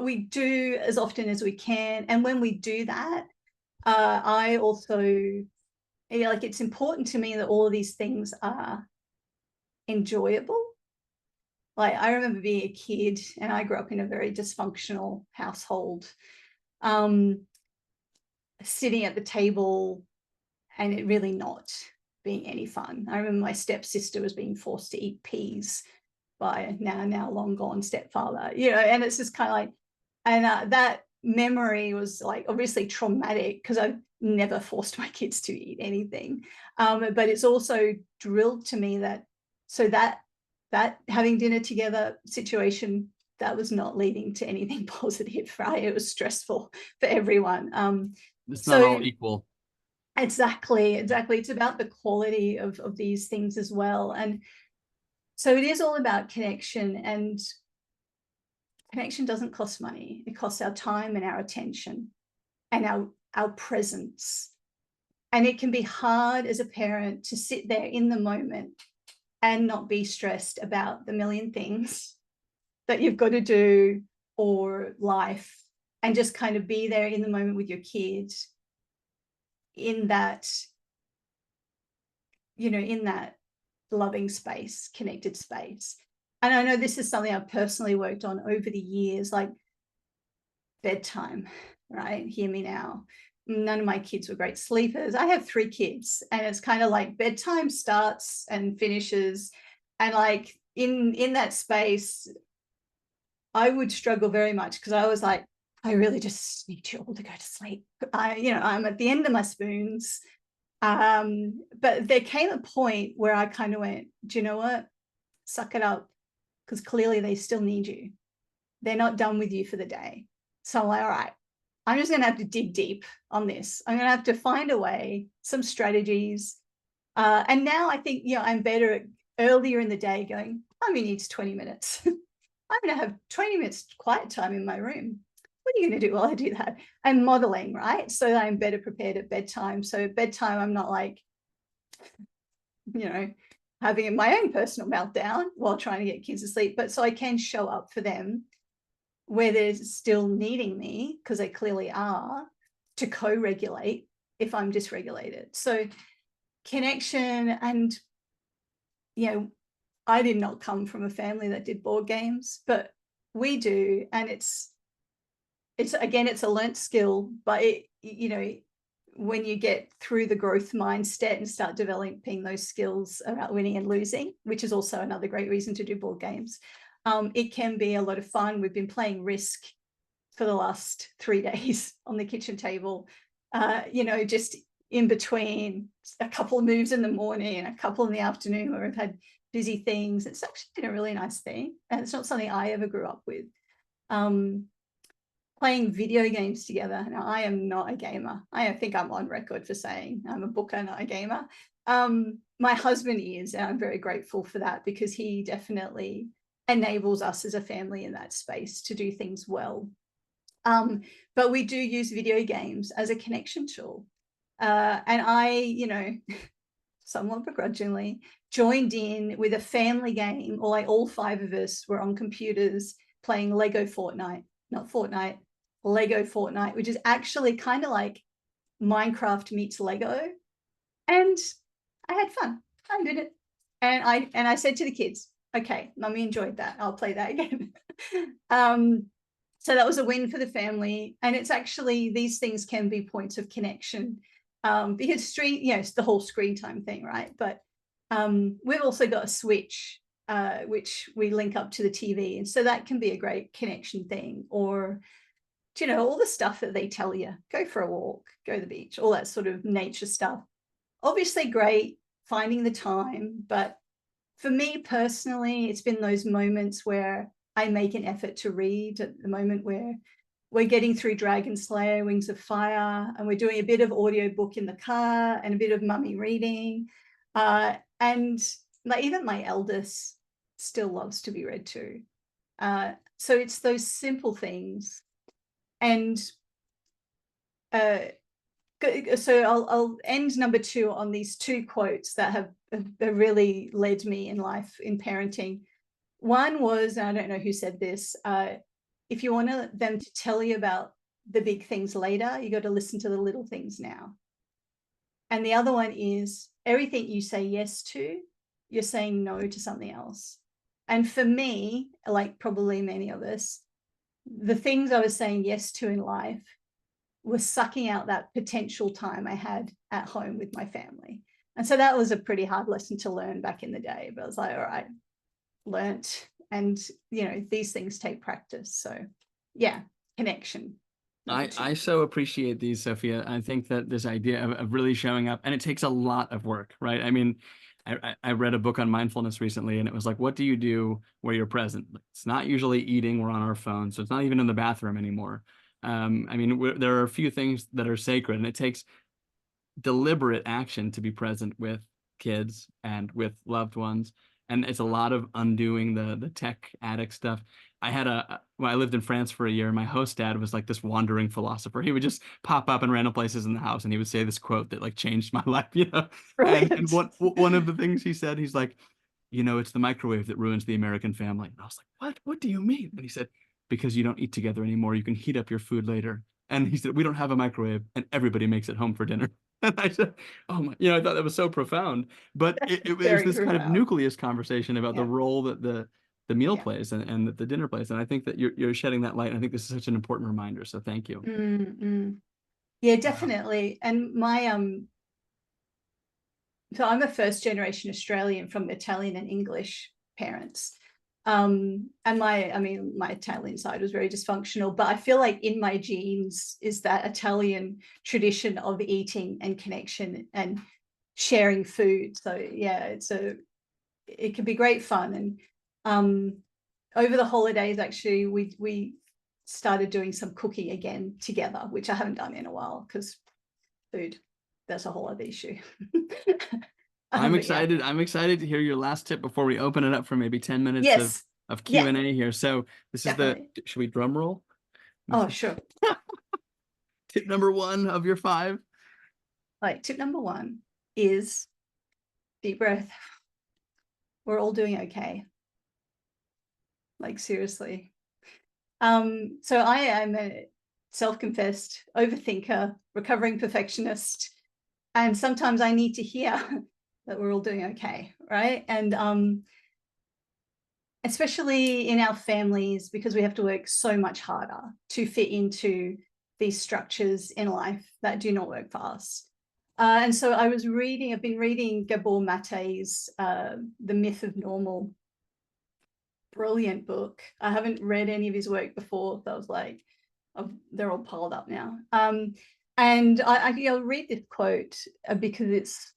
we do as often as we can. And when we do that, I also, like, it's important to me that all of these things are enjoyable. Like, I remember being a kid, and I grew up in a very dysfunctional household, sitting at the table and it really not being any fun. I remember my stepsister was being forced to eat peas by a now long gone stepfather, you know, and it's just kind of like, and that memory was like obviously traumatic, because I've never forced my kids to eat anything. But it's also drilled to me that, so that having dinner together situation, that was not leading to anything positive, right? It was stressful for everyone. It's not So all equal. exactly. It's about the quality of these things as well. And so it is all about connection, and connection doesn't cost money. It costs our time and our attention and our presence. And it can be hard as a parent to sit there in the moment and not be stressed about the million things that you've got to do or life, and just kind of be there in the moment with your kids in that, you know, in that loving space, connected space. And I know this is something I've personally worked on over the years, like bedtime, right? Hear me now. None of my kids were great sleepers. I have 3 kids, and it's kind of like bedtime starts and finishes. And like in that space, I would struggle very much, because I was like, I really just need you all to go to sleep. I'm at the end of my spoons. But there came a point where I kind of went, do you know what? Suck it up, because clearly they still need you. They're not done with you for the day. So I'm like, all right, I'm just going to have to dig deep on this. I'm going to have to find a way, some strategies And now I think, I'm better at earlier in the day going, I only need 20 minutes. I'm going to have 20 minutes quiet time in my room. What are you going to do while I do that? I'm modeling, right? So that I'm better prepared at bedtime. So at bedtime, I'm not like, having my own personal meltdown while trying to get kids to sleep. But so I can show up for them where they're still needing me, because they clearly are, to co-regulate if I'm dysregulated. So connection, and I did not come from a family that did board games, but we do, and it's again, it's a learnt skill, but when you get through the growth mindset and start developing those skills about winning and losing, which is also another great reason to do board games, it can be a lot of fun. We've been playing Risk for the last 3 days on the kitchen table, just in between a couple of moves in the morning and a couple in the afternoon where we've had busy things. It's actually been a really nice thing, and it's not something I ever grew up with. Playing video games together. Now, I am not a gamer. I think I'm on record for saying I'm a booker, not a gamer. My husband is, and I'm very grateful for that, because he definitely enables us as a family in that space to do things well. But we do use video games as a connection tool. And I, somewhat begrudgingly, joined in with a family game, or like all 5 of us were on computers playing Lego Fortnite, not Fortnite, Lego Fortnite, which is actually kind of like Minecraft meets Lego. And I had fun. I did it. And I said to the kids, okay, Mummy enjoyed that. I'll play that again. So that was a win for the family. And it's actually, these things can be points of connection, because it's the whole screen time thing, right? But we've also got a Switch, which we link up to the TV. And so that can be a great connection thing. Or, all the stuff that they tell you, go for a walk, go to the beach, all that sort of nature stuff. Obviously great finding the time. But for me personally, it's been those moments where I make an effort to read. At the moment where we're getting through Dragon Slayer, Wings of Fire, and we're doing a bit of audiobook in the car and a bit of mummy reading. And even my eldest still loves to be read to. So it's those simple things. And so I'll end number 2 on these 2 quotes that have really led me in life in parenting. One was, and I don't know who said this, if you want them to tell you about the big things later, you got to listen to the little things now. And the other one is, everything you say yes to, you're saying no to something else. And for me, like probably many of us, the things I was saying yes to in life was sucking out that potential time I had at home with my family. And so that was a pretty hard lesson to learn back in the day. But I was like, all right, learnt. And, these things take practice. So yeah, connection. I so appreciate these, Sophia. I think that this idea of really showing up, and it takes a lot of work, right? I mean, I read a book on mindfulness recently, and it was like, what do you do where you're present? It's not usually eating. We're on our phone. So it's not even in the bathroom anymore. I mean, there are a few things that are sacred, and it takes deliberate action to be present with kids and with loved ones. And it's a lot of undoing the tech addict stuff. When I lived in France for a year, my host dad was like this wandering philosopher. He would just pop up in random places in the house, and he would say this quote that like changed my life, And one of the things he said, he's like, it's the microwave that ruins the American family. And I was like, what? What do you mean? And he said, because you don't eat together anymore. You can heat up your food later. And he said, we don't have a microwave, and everybody makes it home for dinner. And I said, oh my, I thought that was so profound. But it was this kind of nucleus conversation about the role that the meal plays and that the dinner plays. And I think that you're shedding that light. And I think this is such an important reminder. So thank you. Yeah, definitely. And so I'm a first generation Australian from Italian and English parents. And my Italian side was very dysfunctional, but I feel like in my genes is that Italian tradition of eating and connection and sharing food. So yeah, it can be great fun. And over the holidays, actually, we started doing some cooking again together, which I haven't done in a while because food, that's a whole other issue. I'm But yeah. excited. I'm excited to hear your last tip before we open it up for maybe 10 minutes Yes. of Yeah, Q&A here. So this is definitely. should we drum roll? Oh, sure. Tip number 1 of your 5. Like, tip number 1 is deep breath. We're all doing okay. Like, seriously. So I am a self-confessed overthinker, recovering perfectionist, and sometimes I need to hear that we're all doing okay, right? And especially in our families, because we have to work so much harder to fit into these structures in life that do not work for us. And so I've been reading Gabor Mate's The Myth of Normal. Brilliant book. I haven't read any of his work before. So I was like, they're all piled up now. And I'll read this quote because it's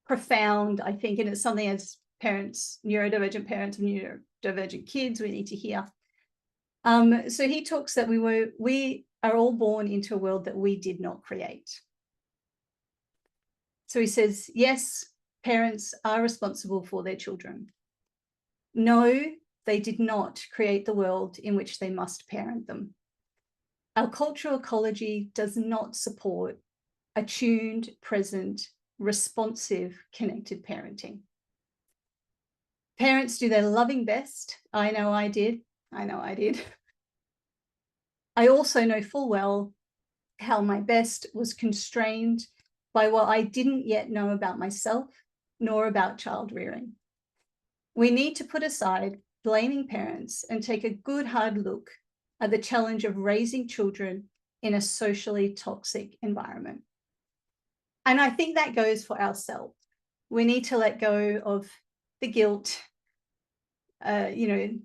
profound, I think, and it's something as parents, neurodivergent parents of neurodivergent kids, we need to hear. So he talks that we are all born into a world that we did not create. So he says, yes, parents are responsible for their children. No, they did not create the world in which they must parent them. Our cultural ecology does not support attuned, present, responsive, connected parenting. Parents do their loving best. I know I did. I also know full well how my best was constrained by what I didn't yet know about myself, nor about child rearing. We need to put aside blaming parents and take a good hard look at the challenge of raising children in a socially toxic environment. And I think that goes for ourselves. We need to let go of the guilt, the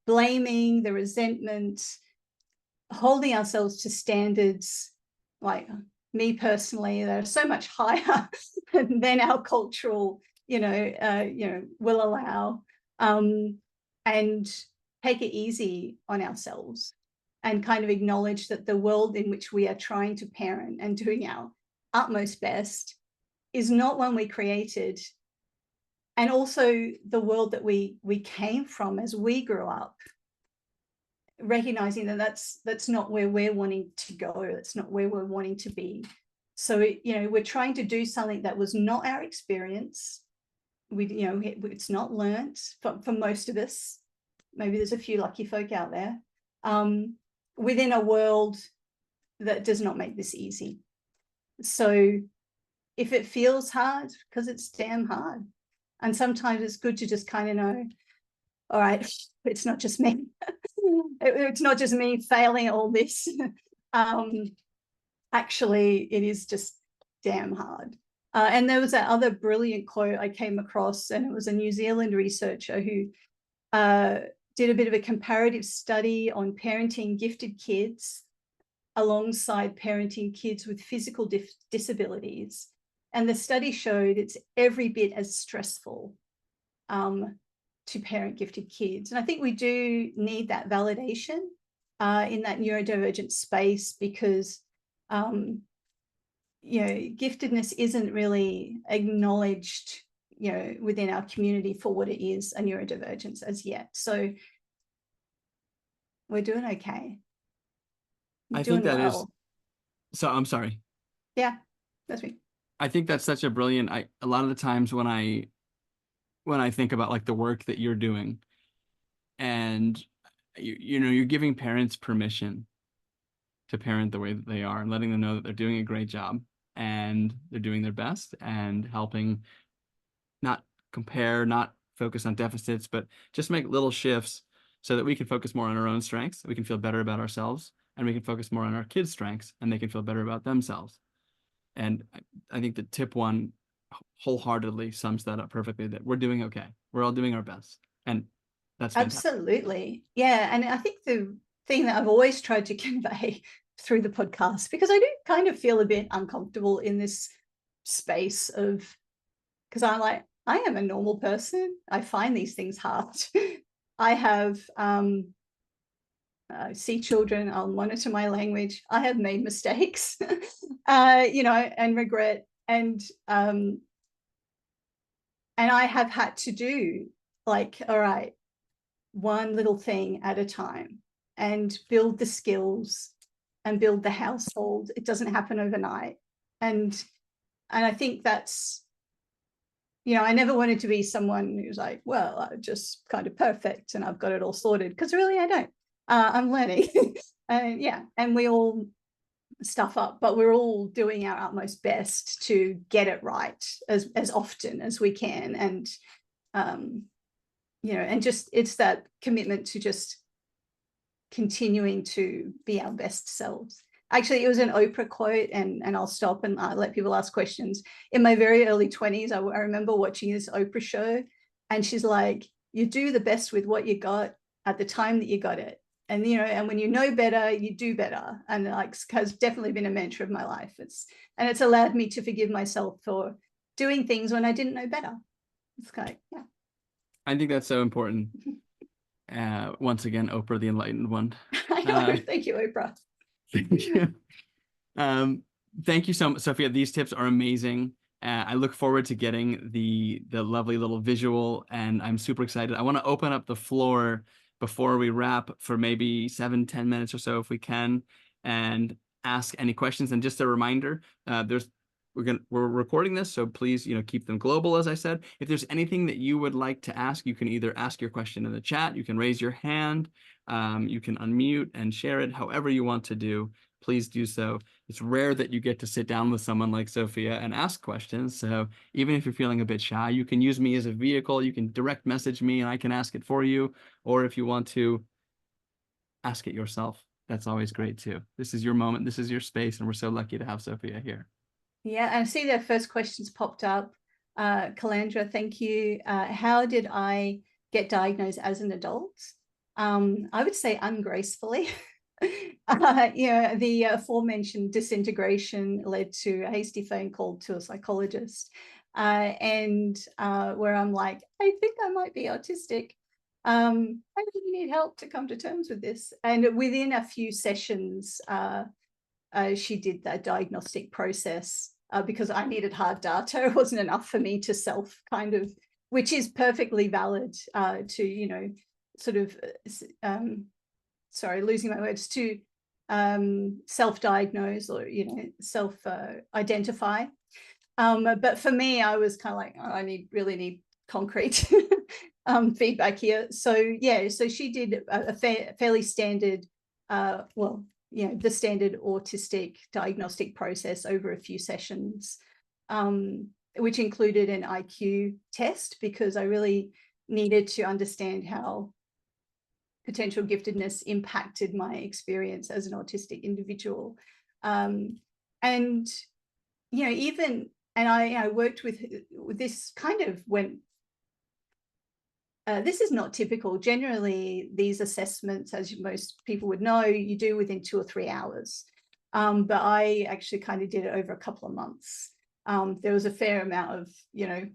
blaming, the resentment, holding ourselves to standards, like me personally, that are so much higher than our cultural, will allow, and take it easy on ourselves and kind of acknowledge that the world in which we are trying to parent and doing our utmost best is not one we created. And also the world that we came from as we grew up, recognizing that that's not where we're wanting to go. That's not where we're wanting to be. So, we're trying to do something that was not our experience. It's not learnt for most of us. Maybe there's a few lucky folk out there, within a world that does not make this easy. So if it feels hard, because it's damn hard. And sometimes it's good to just kind of know, all right, it's not just me. It's not just me failing at all this. Actually, it is just damn hard. And there was that other brilliant quote I came across, and it was a New Zealand researcher who did a bit of a comparative study on parenting gifted kids alongside parenting kids with physical disabilities. And the study showed it's every bit as stressful to parent gifted kids. And I think we do need that validation in that neurodivergent space, because giftedness isn't really acknowledged within our community for what it is, a neurodivergence, as yet. So we're doing okay. I think that well. So I'm sorry. Yeah, that's me. I think that's such a brilliant, a lot of the times when I think about like the work that you're doing, and you're giving parents permission to parent the way that they are and letting them know that they're doing a great job and they're doing their best, and helping not compare, not focus on deficits, but just make little shifts so that we can focus more on our own strengths. We can feel better about ourselves, and we can focus more on our kids' strengths, and they can feel better about themselves. And I think that tip 1 wholeheartedly sums that up perfectly, that we're doing okay. We're all doing our best. And that's fantastic. Absolutely. Yeah. And I think the thing that I've always tried to convey through the podcast, because I do kind of feel a bit uncomfortable in this space of, because I'm like, I am a normal person. I find these things hard. I have see children, I'll monitor my language. I have made mistakes, and regret. And I have had to do like, all right, one little thing at a time and build the skills and build the household. It doesn't happen overnight. And I think that's, you know, I never wanted to be someone who's like, well, I'm just kind of perfect and I've got it all sorted, because really I don't. I'm learning. Yeah, and we all stuff up, but we're all doing our utmost best to get it right as often as we can. And you know, and just it's that commitment to just continuing to be our best selves. Actually, it was an Oprah quote, and I'll stop and let people ask questions. In my very early 20s, I remember watching this Oprah show, and she's like, you do the best with what you got at the time that you got it. And, you know, and when you know better, you do better. And like, has definitely been a mantra of my life. It's allowed me to forgive myself for doing things when I didn't know better. It's kind of, yeah. I think that's so important. Once again, Oprah, the enlightened one. I know. Thank you, Oprah. Thank you. Thank you so much, Sophia. These tips are amazing. I look forward to getting the lovely little visual, and I'm super excited. I want to open up the floor before we wrap for maybe 7-10 minutes or so, if we can, and ask any questions. And just a reminder, we're recording this, so please, you know, keep them global, as I said. If there's anything that you would like to ask, you can either ask your question in the chat, you can raise your hand, you can unmute and share it, however you want to do. Please do so. It's rare that you get to sit down with someone like Sophia and ask questions. So even if you're feeling a bit shy, you can use me as a vehicle. You can direct message me and I can ask it for you. Or if you want to ask it yourself, that's always great too. This is your moment. This is your space. And we're so lucky to have Sophia here. Yeah, and I see their first questions popped up. Calandra, thank you. How did I get diagnosed as an adult? I would say ungracefully. You know, the aforementioned disintegration led to a hasty phone call to a psychologist, and where I'm like, I think I might be autistic. I really need help to come to terms with this. And within a few sessions, she did that diagnostic process because I needed hard data. It wasn't enough for me to self kind of, which is perfectly valid to, you know, sort of, sorry, losing my words, to self-diagnose or, you know, self-identify. But for me, I was kind of like, oh, I really need concrete feedback here. So yeah, so she did a fairly standard, well, you know, the standard autistic diagnostic process over a few sessions, which included an IQ test, because I really needed to understand how potential giftedness impacted my experience as an autistic individual. And, you know, even, and I worked with this kind of when, this is not typical. Generally, these assessments, as most people would know, you do within 2 or 3 hours. But I actually kind of did it over a couple of months. There was a fair amount of, you know,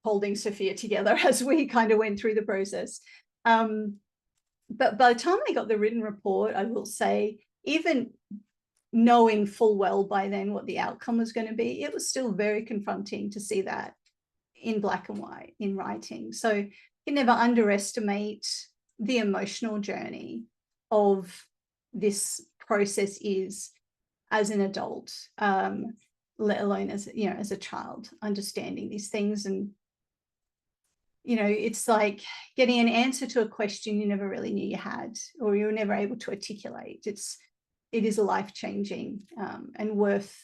holding Sophia together as we kind of went through the process. But by the time I got the written report, I will say, even knowing full well by then what the outcome was going to be, it was still very confronting to see that in black and white in writing. So you can never underestimate the emotional journey of this process is as an adult, let alone as, you know, as a child, understanding these things. And you know, it's like getting an answer to a question you never really knew you had, or you were never able to articulate. It is life-changing and worth,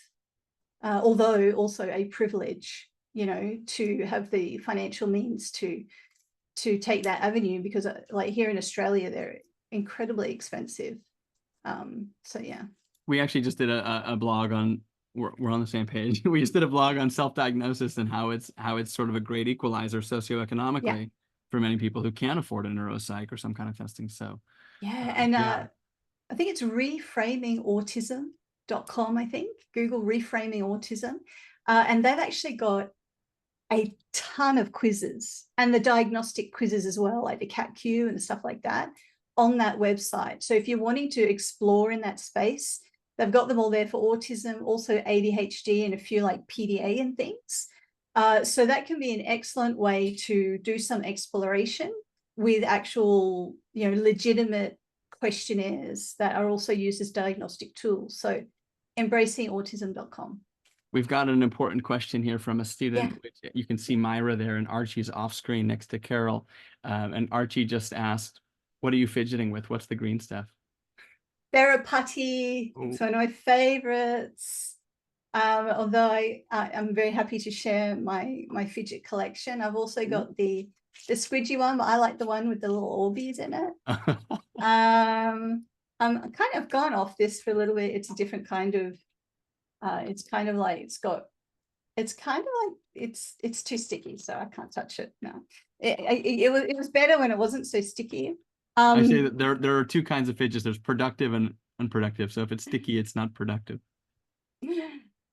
although also a privilege, you know, to have the financial means to take that avenue, because like here in Australia, they're incredibly expensive. So yeah. We actually just did a blog on, we're on the same page. We just did a blog on self-diagnosis and how it's sort of a great equalizer socioeconomically for many people who can't afford a neuropsych or some kind of testing. So yeah, and I think it's reframingautism.com, I think. Google reframing autism. And they've actually got a ton of quizzes, and the diagnostic quizzes as well, like the CAT-Q and stuff like that, on that website. So if you're wanting to explore in that space, they've got them all there for autism, also ADHD, and a few like PDA and things. So that can be an excellent way to do some exploration with actual, legitimate questionnaires that are also used as diagnostic tools. So embracingautism.com. We've got an important question here from a student. Yeah. Which you can see Myra there, and Archie's off screen next to Carol. And Archie just asked, what are you fidgeting with? What's the green stuff? They're a putty. It's one of my favorites. Although I'm very happy to share my fidget collection. I've also got the squidgy one, but I like the one with the little Orbeez in it. I'm kind of gone off this for a little bit. It's a different kind of, it's kind of like, it's too sticky, so I can't touch it. No, it was better when it wasn't so sticky. I say that there are two kinds of fidgets. There's productive and unproductive. So if it's sticky, it's not productive.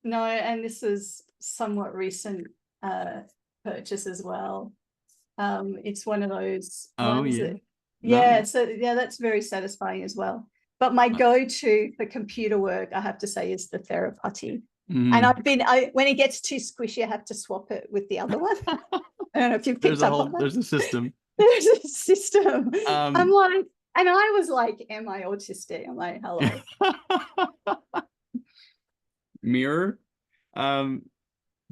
No, and this is somewhat recent purchase as well. It's one of those ones that, that's very satisfying as well. But my go-to for computer work, I have to say, is the Theraputty. And when it gets too squishy, I have to swap it with the other one. I don't know if you've picked up on that. There's a system. There's a system. I'm like, and I was like, am I autistic? I'm like, hello. Mirror.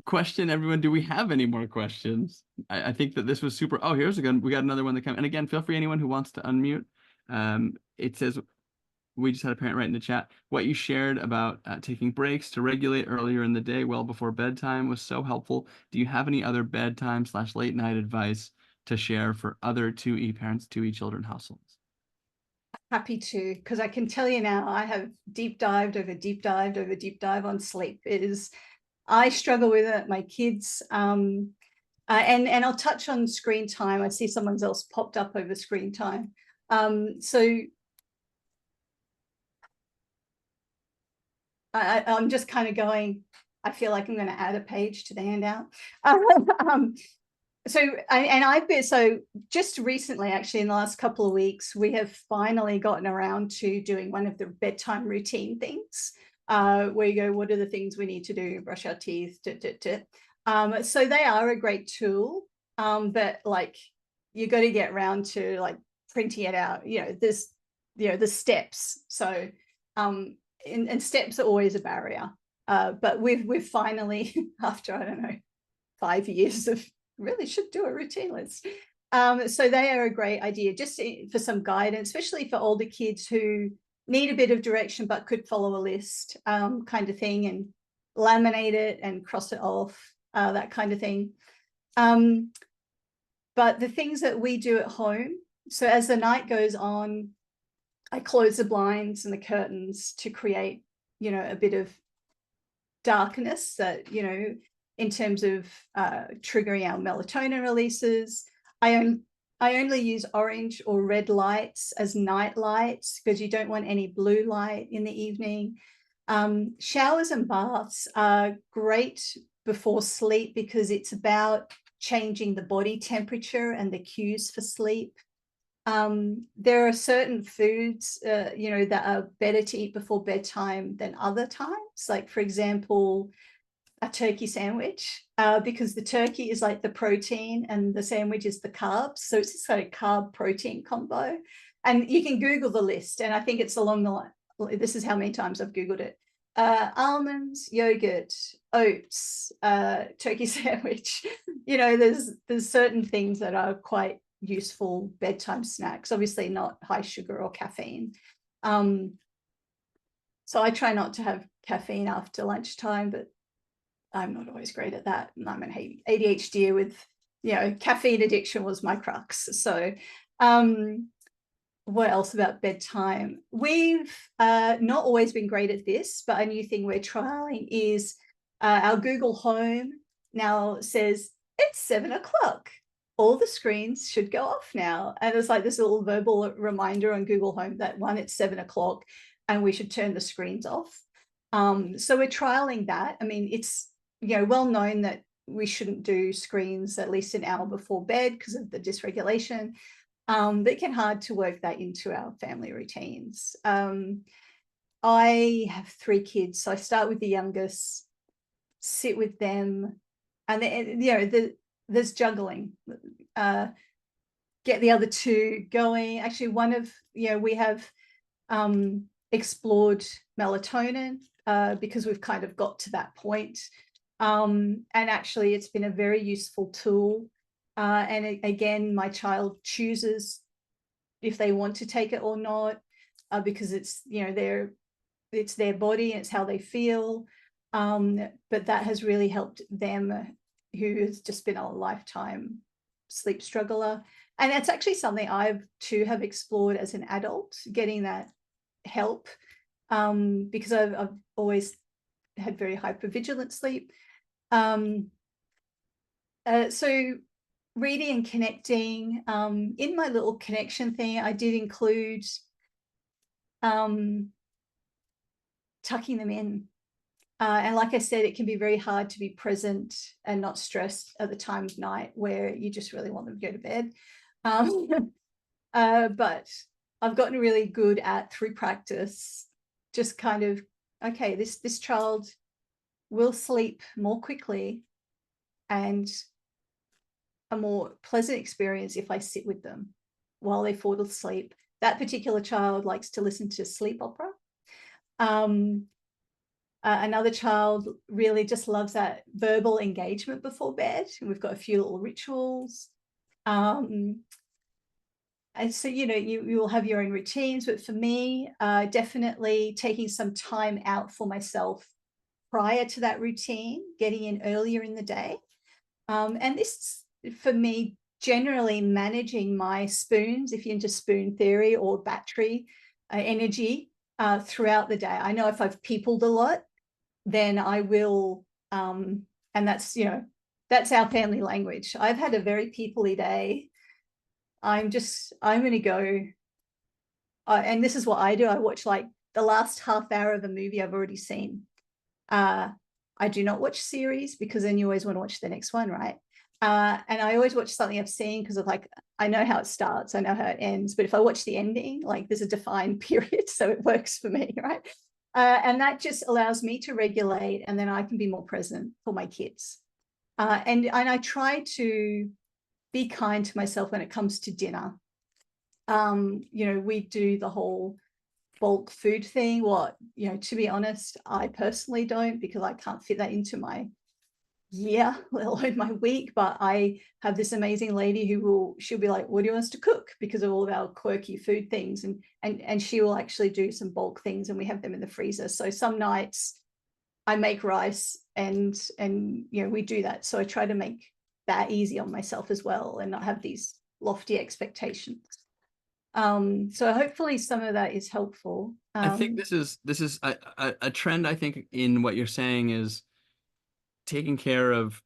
Question, everyone, do we have any more questions? I think that this was super. Oh, we got another one that came. And again, feel free, anyone who wants to unmute. It says, we just had a parent write in the chat, what you shared about taking breaks to regulate earlier in the day, well before bedtime, was so helpful. Do you have any other bedtime/late night advice to share for other 2E parents, 2E children households? Happy to, because I can tell you now, I have deep dived on sleep. I struggle with it. My kids, and I'll touch on screen time. I see someone else popped up over screen time. So I'm just kind of I feel like I'm going to add a page to the handout. So just recently, actually, in the last couple of weeks, we have finally gotten around to doing one of the bedtime routine things, where you go, what are the things we need to do? Brush our teeth. So they are a great tool, but like you got to get around to like printing it out. There's the steps. So and steps are always a barrier. But we've finally, after I don't know 5 years of really should do a routine list. So they are a great idea just for some guidance, especially for older kids who need a bit of direction but could follow a list, kind of thing, and laminate it and cross it off, that kind of thing. But the things that we do at home, so as the night goes on, I close the blinds and the curtains to create, a bit of darkness that, in terms of triggering our melatonin releases. I only use orange or red lights as night lights because you don't want any blue light in the evening. Showers and baths are great before sleep because it's about changing the body temperature and the cues for sleep. There are certain foods, that are better to eat before bedtime than other times. Like, for example, a turkey sandwich, because the turkey is like the protein and the sandwich is the carbs. So it's just like a carb protein combo. And you can Google the list. And I think it's along the line. This is how many times I've Googled it. Almonds, yogurt, oats, turkey sandwich. There's certain things that are quite useful bedtime snacks, obviously not high sugar or caffeine. So I try not to have caffeine after lunchtime, but I'm not always great at that. And I'm an ADHD with, caffeine addiction was my crux. So what else about bedtime? We've not always been great at this, but a new thing we're trialing is our Google Home now says it's 7 o'clock. All the screens should go off now. And it's like this little verbal reminder on Google Home that it's 7 o'clock and we should turn the screens off. So we're trialing that. I mean, it's, well known that we shouldn't do screens at least an hour before bed because of the dysregulation. But it can hard to work that into our family routines. I have 3 kids, so I start with the youngest, sit with them, and then, you know, there's juggling. Get the other 2 going. Actually, one of, you know, we have explored melatonin because we've kind of got to that point. And actually, it's been a very useful tool. And again, my child chooses if they want to take it or not, because it's, you know, it's their body and it's how they feel. But that has really helped them, who has just been a lifetime sleep struggler. And that's actually something I've too have explored as an adult, getting that help, because I've always had very hypervigilant sleep. So reading and connecting, in my little connection thing, I did include tucking them in. And like I said, it can be very hard to be present and not stressed at the time of night where you just really want them to go to bed. But I've gotten really good at, through practice, just kind of, okay, this child will sleep more quickly and a more pleasant experience if I sit with them while they fall asleep. That particular child likes to listen to sleep opera. Another child really just loves that verbal engagement before bed. And we've got a few little rituals. And so, you know, you will have your own routines. But for me, definitely taking some time out for myself prior to that routine, getting in earlier in the day. And this, for me, generally managing my spoons, if you're into spoon theory or battery energy, throughout the day. I know if I've peopled a lot, then I will, and that's, you know, that's our family language. I've had a very peoply day. I'm going to go, and this is what I do. I watch like the last half hour of a movie I've already seen. I do not watch series because then you always want to watch the next one, right? And I always watch something I've seen because of, like, I know how it starts, I know how it ends, but if I watch the ending, like, there's a defined period, so it works for me, right? And that just allows me to regulate, and then I can be more present for my kids. And I try to be kind to myself when it comes to dinner. You know, we do the whole bulk food thing. What, you know, to be honest, I personally don't, because I can't fit that into my year, let alone my week. But I have this amazing lady she'll be like, what do you want us to cook, because of all of our quirky food things, and she will actually do some bulk things, and we have them in the freezer. So some nights I make rice, and you know, we do that. So I try to make that easy on myself as well, and not have these lofty expectations. So hopefully some of that is helpful. I think this is a trend. I think in what you're saying is taking care of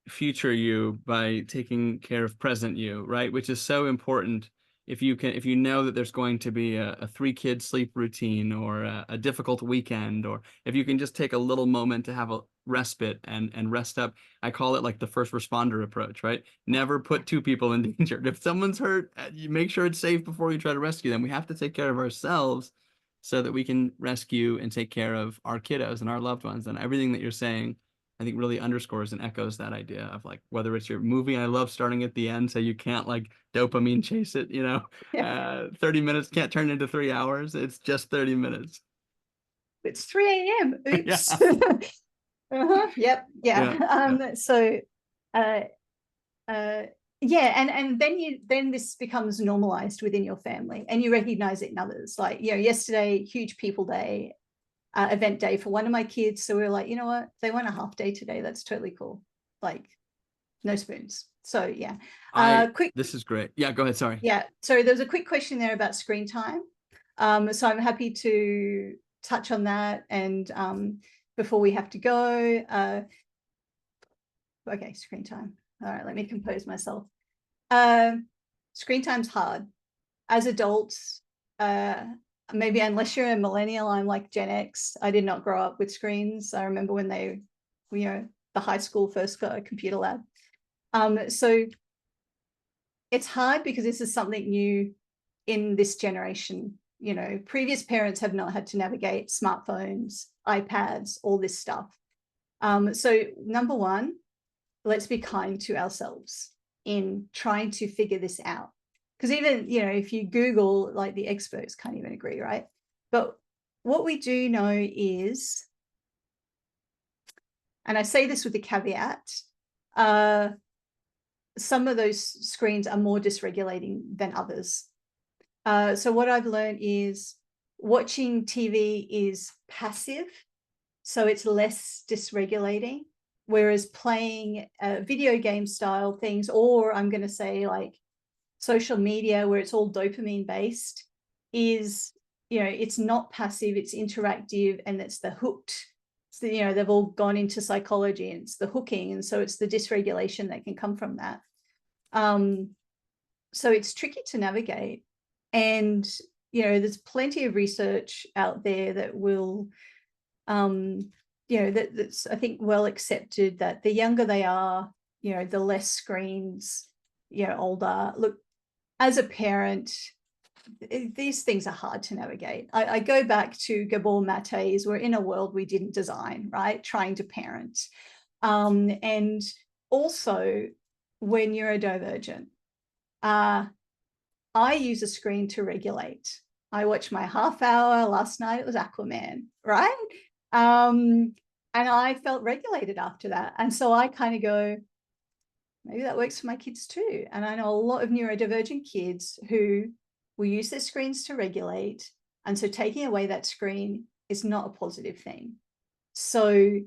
future you by taking care of present you, right? Which is so important. If you know that there's going to be a 3-kid sleep routine, or a difficult weekend, or if you can just take a little moment to have a respite and rest up. I call it like the first responder approach, right? Never put 2 people in danger. If someone's hurt, you make sure it's safe before you try to rescue them. We have to take care of ourselves so that we can rescue and take care of our kiddos and our loved ones. And everything that you're saying, I think, really underscores and echoes that idea of, like, whether it's your movie, I love starting at the end so you can't, like, dopamine chase it, you know. Yeah. 30 minutes can't turn into 3 hours. It's just 30 minutes. It's 3 a.m. Oops. Yeah. Yep. Yeah. Yeah. So yeah, and then this becomes normalized within your family, and you recognize it in others. Like, you know, yesterday, huge people day, event day for one of my kids. So we were like, you know what, they want a half day today. That's totally cool. Like, no spoons. So yeah. This is great. Yeah, go ahead. Sorry. Yeah. So there's a quick question there about screen time. So I'm happy to touch on that. And before we have to go, okay, screen time. All right, let me compose myself. Screen time's hard. As adults, maybe unless you're a millennial, I'm like Gen X. I did not grow up with screens. I remember when they, you know, the high school first got a computer lab. So it's hard because this is something new in this generation. you know, previous parents have not had to navigate smartphones, iPads, all this stuff. So number one, let's be kind to ourselves in trying to figure this out. Because even, you know, if you Google, like, the experts can't even agree, right? But what we do know is, and I say this with a caveat, some of those screens are more dysregulating than others. So what I've learned is watching TV is passive, so it's less dysregulating, whereas playing video game style things, or I'm going to say like social media where it's all dopamine based, is, you know, it's not passive, it's interactive, and it's the hooked. So, you know, they've all gone into psychology, and it's the hooking, and so it's the dysregulation that can come from that. So it's tricky to navigate, and, you know, there's plenty of research out there that will, you know, that's, I think, well accepted, that the younger they are, you know, the less screens, you know, older. Look, as a parent, these things are hard to navigate. I go back to Gabor Mate's, we're in a world we didn't design, right? Trying to parent. And also, we're neurodivergent. I use a screen to regulate. I watched my half hour last night. It was Aquaman, right? And I felt regulated after that. And so I kind of go, maybe that works for my kids too. And I know a lot of neurodivergent kids who will use their screens to regulate. And so taking away that screen is not a positive thing. So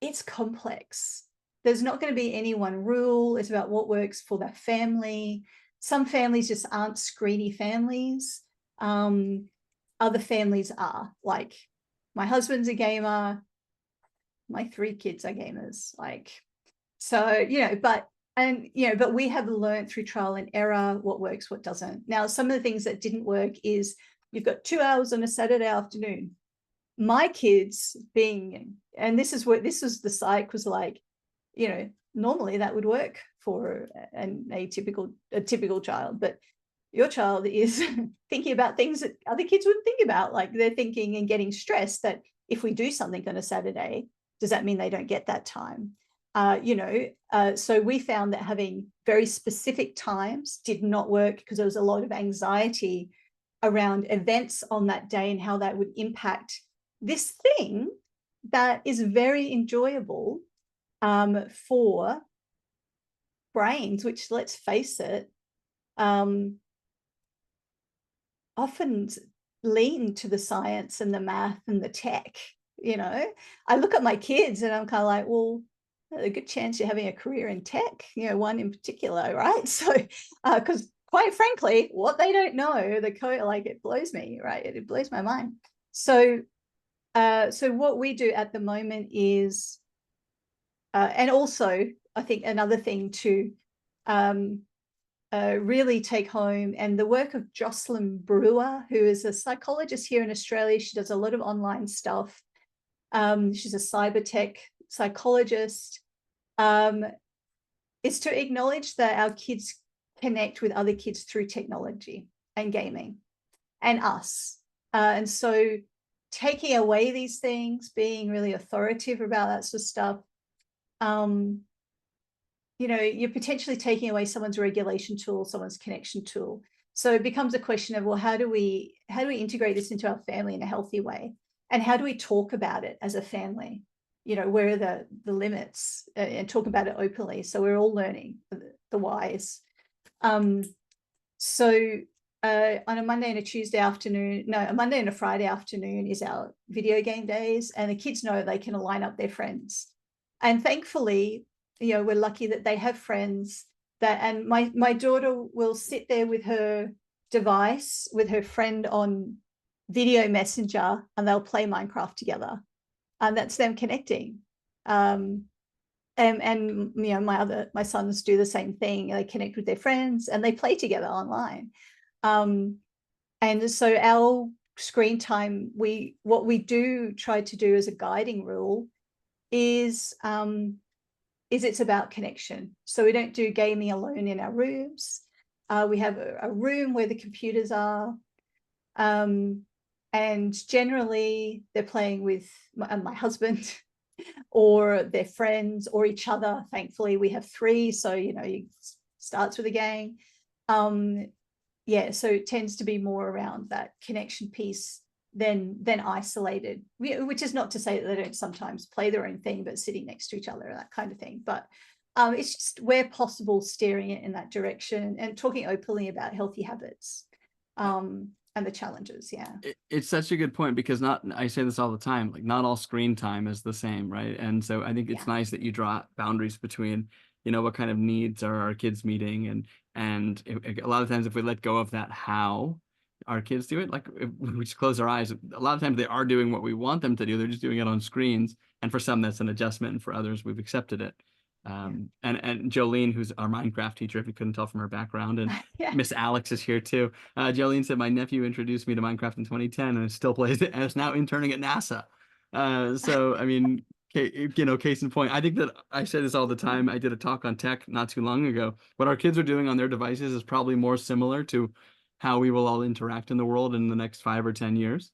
it's complex. There's not going to be any one rule. It's about what works for their family. Some families just aren't screeny families. Other families are. Like, my husband's a gamer. My 3 kids are gamers. Like, so, you know, but we have learned through trial and error what works, what doesn't. Now, some of the things that didn't work is you've got 2 hours on a Saturday afternoon. My kids being, and this is the psych was like, you know, normally that would work for a typical child, but your child is thinking about things that other kids wouldn't think about. Like, they're thinking and getting stressed that if we do something on a Saturday, does that mean they don't get that time? So we found that having very specific times did not work, because there was a lot of anxiety around events on that day and how that would impact this thing that is very enjoyable for brains, which, let's face it, often lean to the science and the math and the tech. You know, I look at my kids and I'm kind of like, well, a good chance you're having a career in tech, you know, one in particular, right? So, because quite frankly, what they don't know, the code, like, it blows me, right? It blows my mind. So, so what we do at the moment is, and also I think another thing to really take home, and the work of Jocelyn Brewer, who is a psychologist here in Australia. She does a lot of online stuff. She's a cyber tech psychologist. Is to acknowledge that our kids connect with other kids through technology and gaming and us. And so taking away these things, being really authoritative about that sort of stuff, you know, you're potentially taking away someone's regulation tool, someone's connection tool. So it becomes a question of, well, how do we integrate this into our family in a healthy way? And how do we talk about it as a family? You know, where are the limits, and talk about it openly. So we're all learning the whys. So on a Monday and a Tuesday afternoon, no, a Monday and a Friday afternoon is our video game days, and the kids know they can line up their friends. And thankfully, you know, we're lucky that they have friends that, and my daughter will sit there with her device with her friend on video messenger, and they'll play Minecraft together, and that's them connecting. And you know, my sons do the same thing. They connect with their friends and they play together online. And so our screen time, what we do try to do as a guiding rule is it's about connection. So we don't do gaming alone in our rooms. We have a room where the computers are. And generally they're playing with my husband or their friends or each other. Thankfully, we have 3, so it starts with a gang. Yeah, so it tends to be more around that connection piece than isolated, which is not to say that they don't sometimes play their own thing, but sitting next to each other, that kind of thing. But it's just where possible steering it in that direction and talking openly about healthy habits and the challenges. Yeah, it's such a good point, because I say this all the time, like not all screen time is the same, right? And so I think it's nice that you draw boundaries between, what kind of needs are our kids meeting, and a lot of times if we let go of that, how our kids do it, like if we just close our eyes, a lot of times they are doing what we want them to do, they're just doing it on screens, and for some that's an adjustment, and for others we've accepted it. And Jolene, who's our Minecraft teacher, if you couldn't tell from her background, and Miss Alex is here too. Jolene said, my nephew introduced me to Minecraft in 2010 and still plays it, and is now interning at NASA. So I mean, case in point, I think that I say this all the time. I did a talk on tech not too long ago. What our kids are doing on their devices is probably more similar to how we will all interact in the world in the next 5 or 10 years.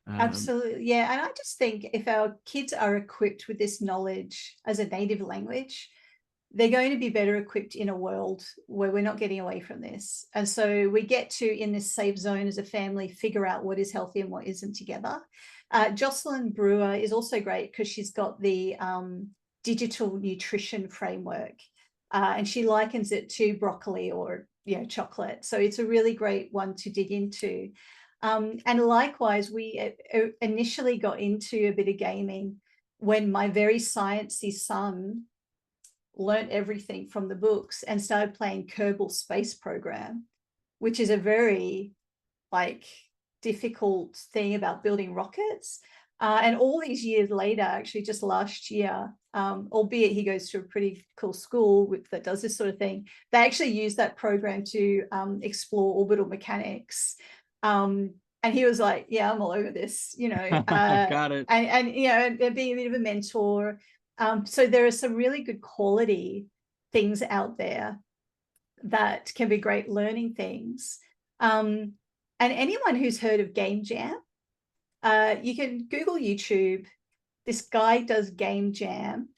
Absolutely. Yeah. And I just think if our kids are equipped with this knowledge as a native language, they're going to be better equipped in a world where we're not getting away from this. And so we get to, in this safe zone as a family, figure out what is healthy and what isn't together. Jocelyn Brewer is also great because she's got the digital nutrition framework, and she likens it to broccoli or chocolate. So it's a really great one to dig into. And likewise, we initially got into a bit of gaming when my very sciencey son learned everything from the books and started playing Kerbal Space Program, which is a very difficult thing about building rockets. And all these years later, actually just last year, albeit he goes to a pretty cool school that does this sort of thing, they actually use that program to explore orbital mechanics. And he was like, yeah, I'm all over this, Got it. and being a bit of a mentor. So there are some really good quality things out there that can be great learning things. And anyone who's heard of Game Jam, you can Google YouTube. This guy does Game Jam.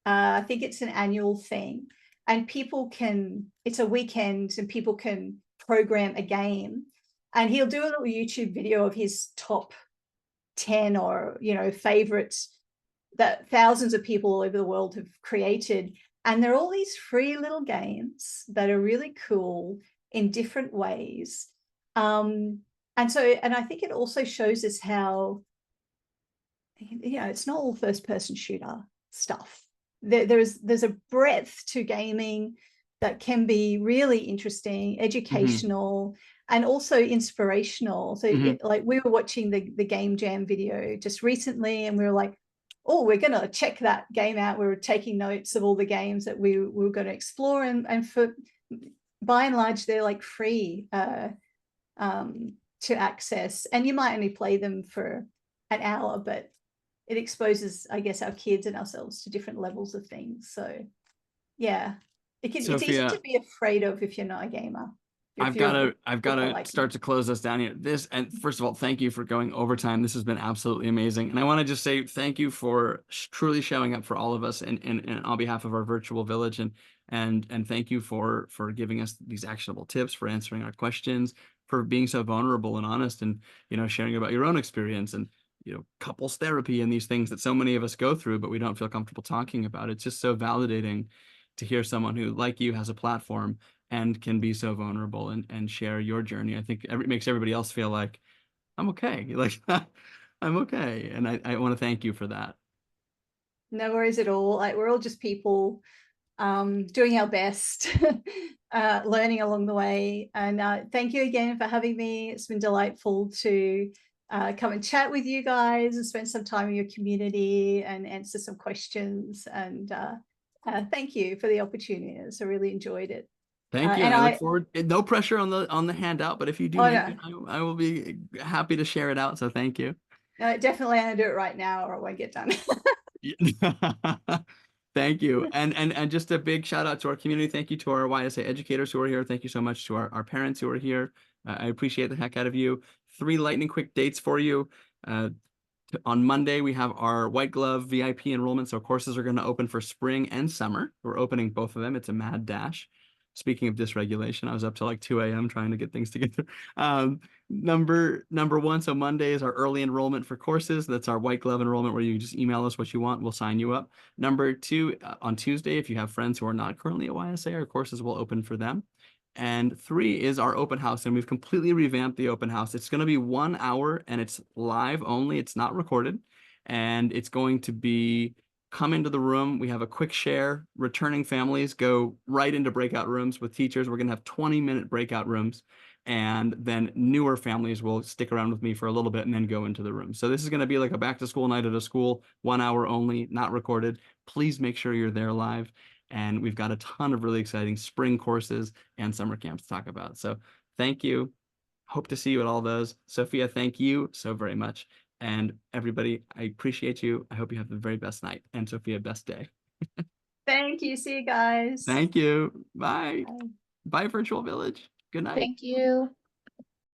I think it's an annual thing, and it's a weekend and people can program a game, and he'll do a little YouTube video of his top 10 or, favorites that thousands of people all over the world have created. And they're all these free little games that are really cool in different ways. And I think it also shows us how, it's not all first person shooter stuff. There's a breadth to gaming that can be really interesting, educational, and also inspirational. So we were watching the Game Jam video just recently, and we were like, oh, we're going to check that game out. We were taking notes of all the games that we were going to explore, and for by and large, they're free to access, and you might only play them for an hour, but it exposes, I guess, our kids and ourselves to different levels of things. So yeah, it's easy to be afraid of if you're not a gamer. I've got to start to close us down here. And first of all, thank you for going overtime. This has been absolutely amazing. And I want to just say thank you for truly showing up for all of us and on behalf of our virtual village. And thank you for giving us these actionable tips, for answering our questions, for being so vulnerable and honest, and, sharing about your own experience and, couples therapy and these things that so many of us go through, but we don't feel comfortable talking about. It's just so validating to hear someone who, like you, has a platform and can be so vulnerable and share your journey. I think it makes everybody else feel like, I'm okay. I'm okay. And I want to thank you for that. No worries at all. We're all just people doing our best, learning along the way. And thank you again for having me. It's been delightful to come and chat with you guys and spend some time in your community and answer some questions. And thank you for the opportunity. I really enjoyed it. Thank you. And I look forward. No pressure on the handout, but if you do make it, I will be happy to share it out. So thank you. No, definitely, I'm gonna do it right now, or I won't get done. Thank you. And just a big shout out to our community. Thank you to our YSA educators who are here. Thank you so much to our parents who are here. I appreciate the heck out of you. 3 lightning quick dates for you. On Monday, we have our white glove VIP enrollment. So courses are going to open for spring and summer. We're opening both of them. It's a mad dash. Speaking of dysregulation, I was up till like 2 a.m. trying to get things together. Number one, so Monday is our early enrollment for courses. That's our white glove enrollment where you just email us what you want. We'll sign you up. Number 2, on Tuesday, if you have friends who are not currently at YSA, our courses will open for them. And 3 is our open house, and we've completely revamped the open house. It's going to be 1 hour, and it's live only. It's not recorded, and it's going to be come into the room. We have a quick share. Returning families go right into breakout rooms with teachers. We're going to have 20-minute breakout rooms, and then newer families will stick around with me for a little bit and then go into the room. So this is going to be like a back-to-school night at a school, 1 hour only, not recorded. Please make sure you're there live. And we've got a ton of really exciting spring courses and summer camps to talk about. So thank you. Hope to see you at all those. Sophia, thank you so very much. And everybody, I appreciate you. I hope you have the very best night. And Sophia, best day. Thank you. See you guys. Thank you. Bye. Bye. Bye, Virtual Village. Good night. Thank you.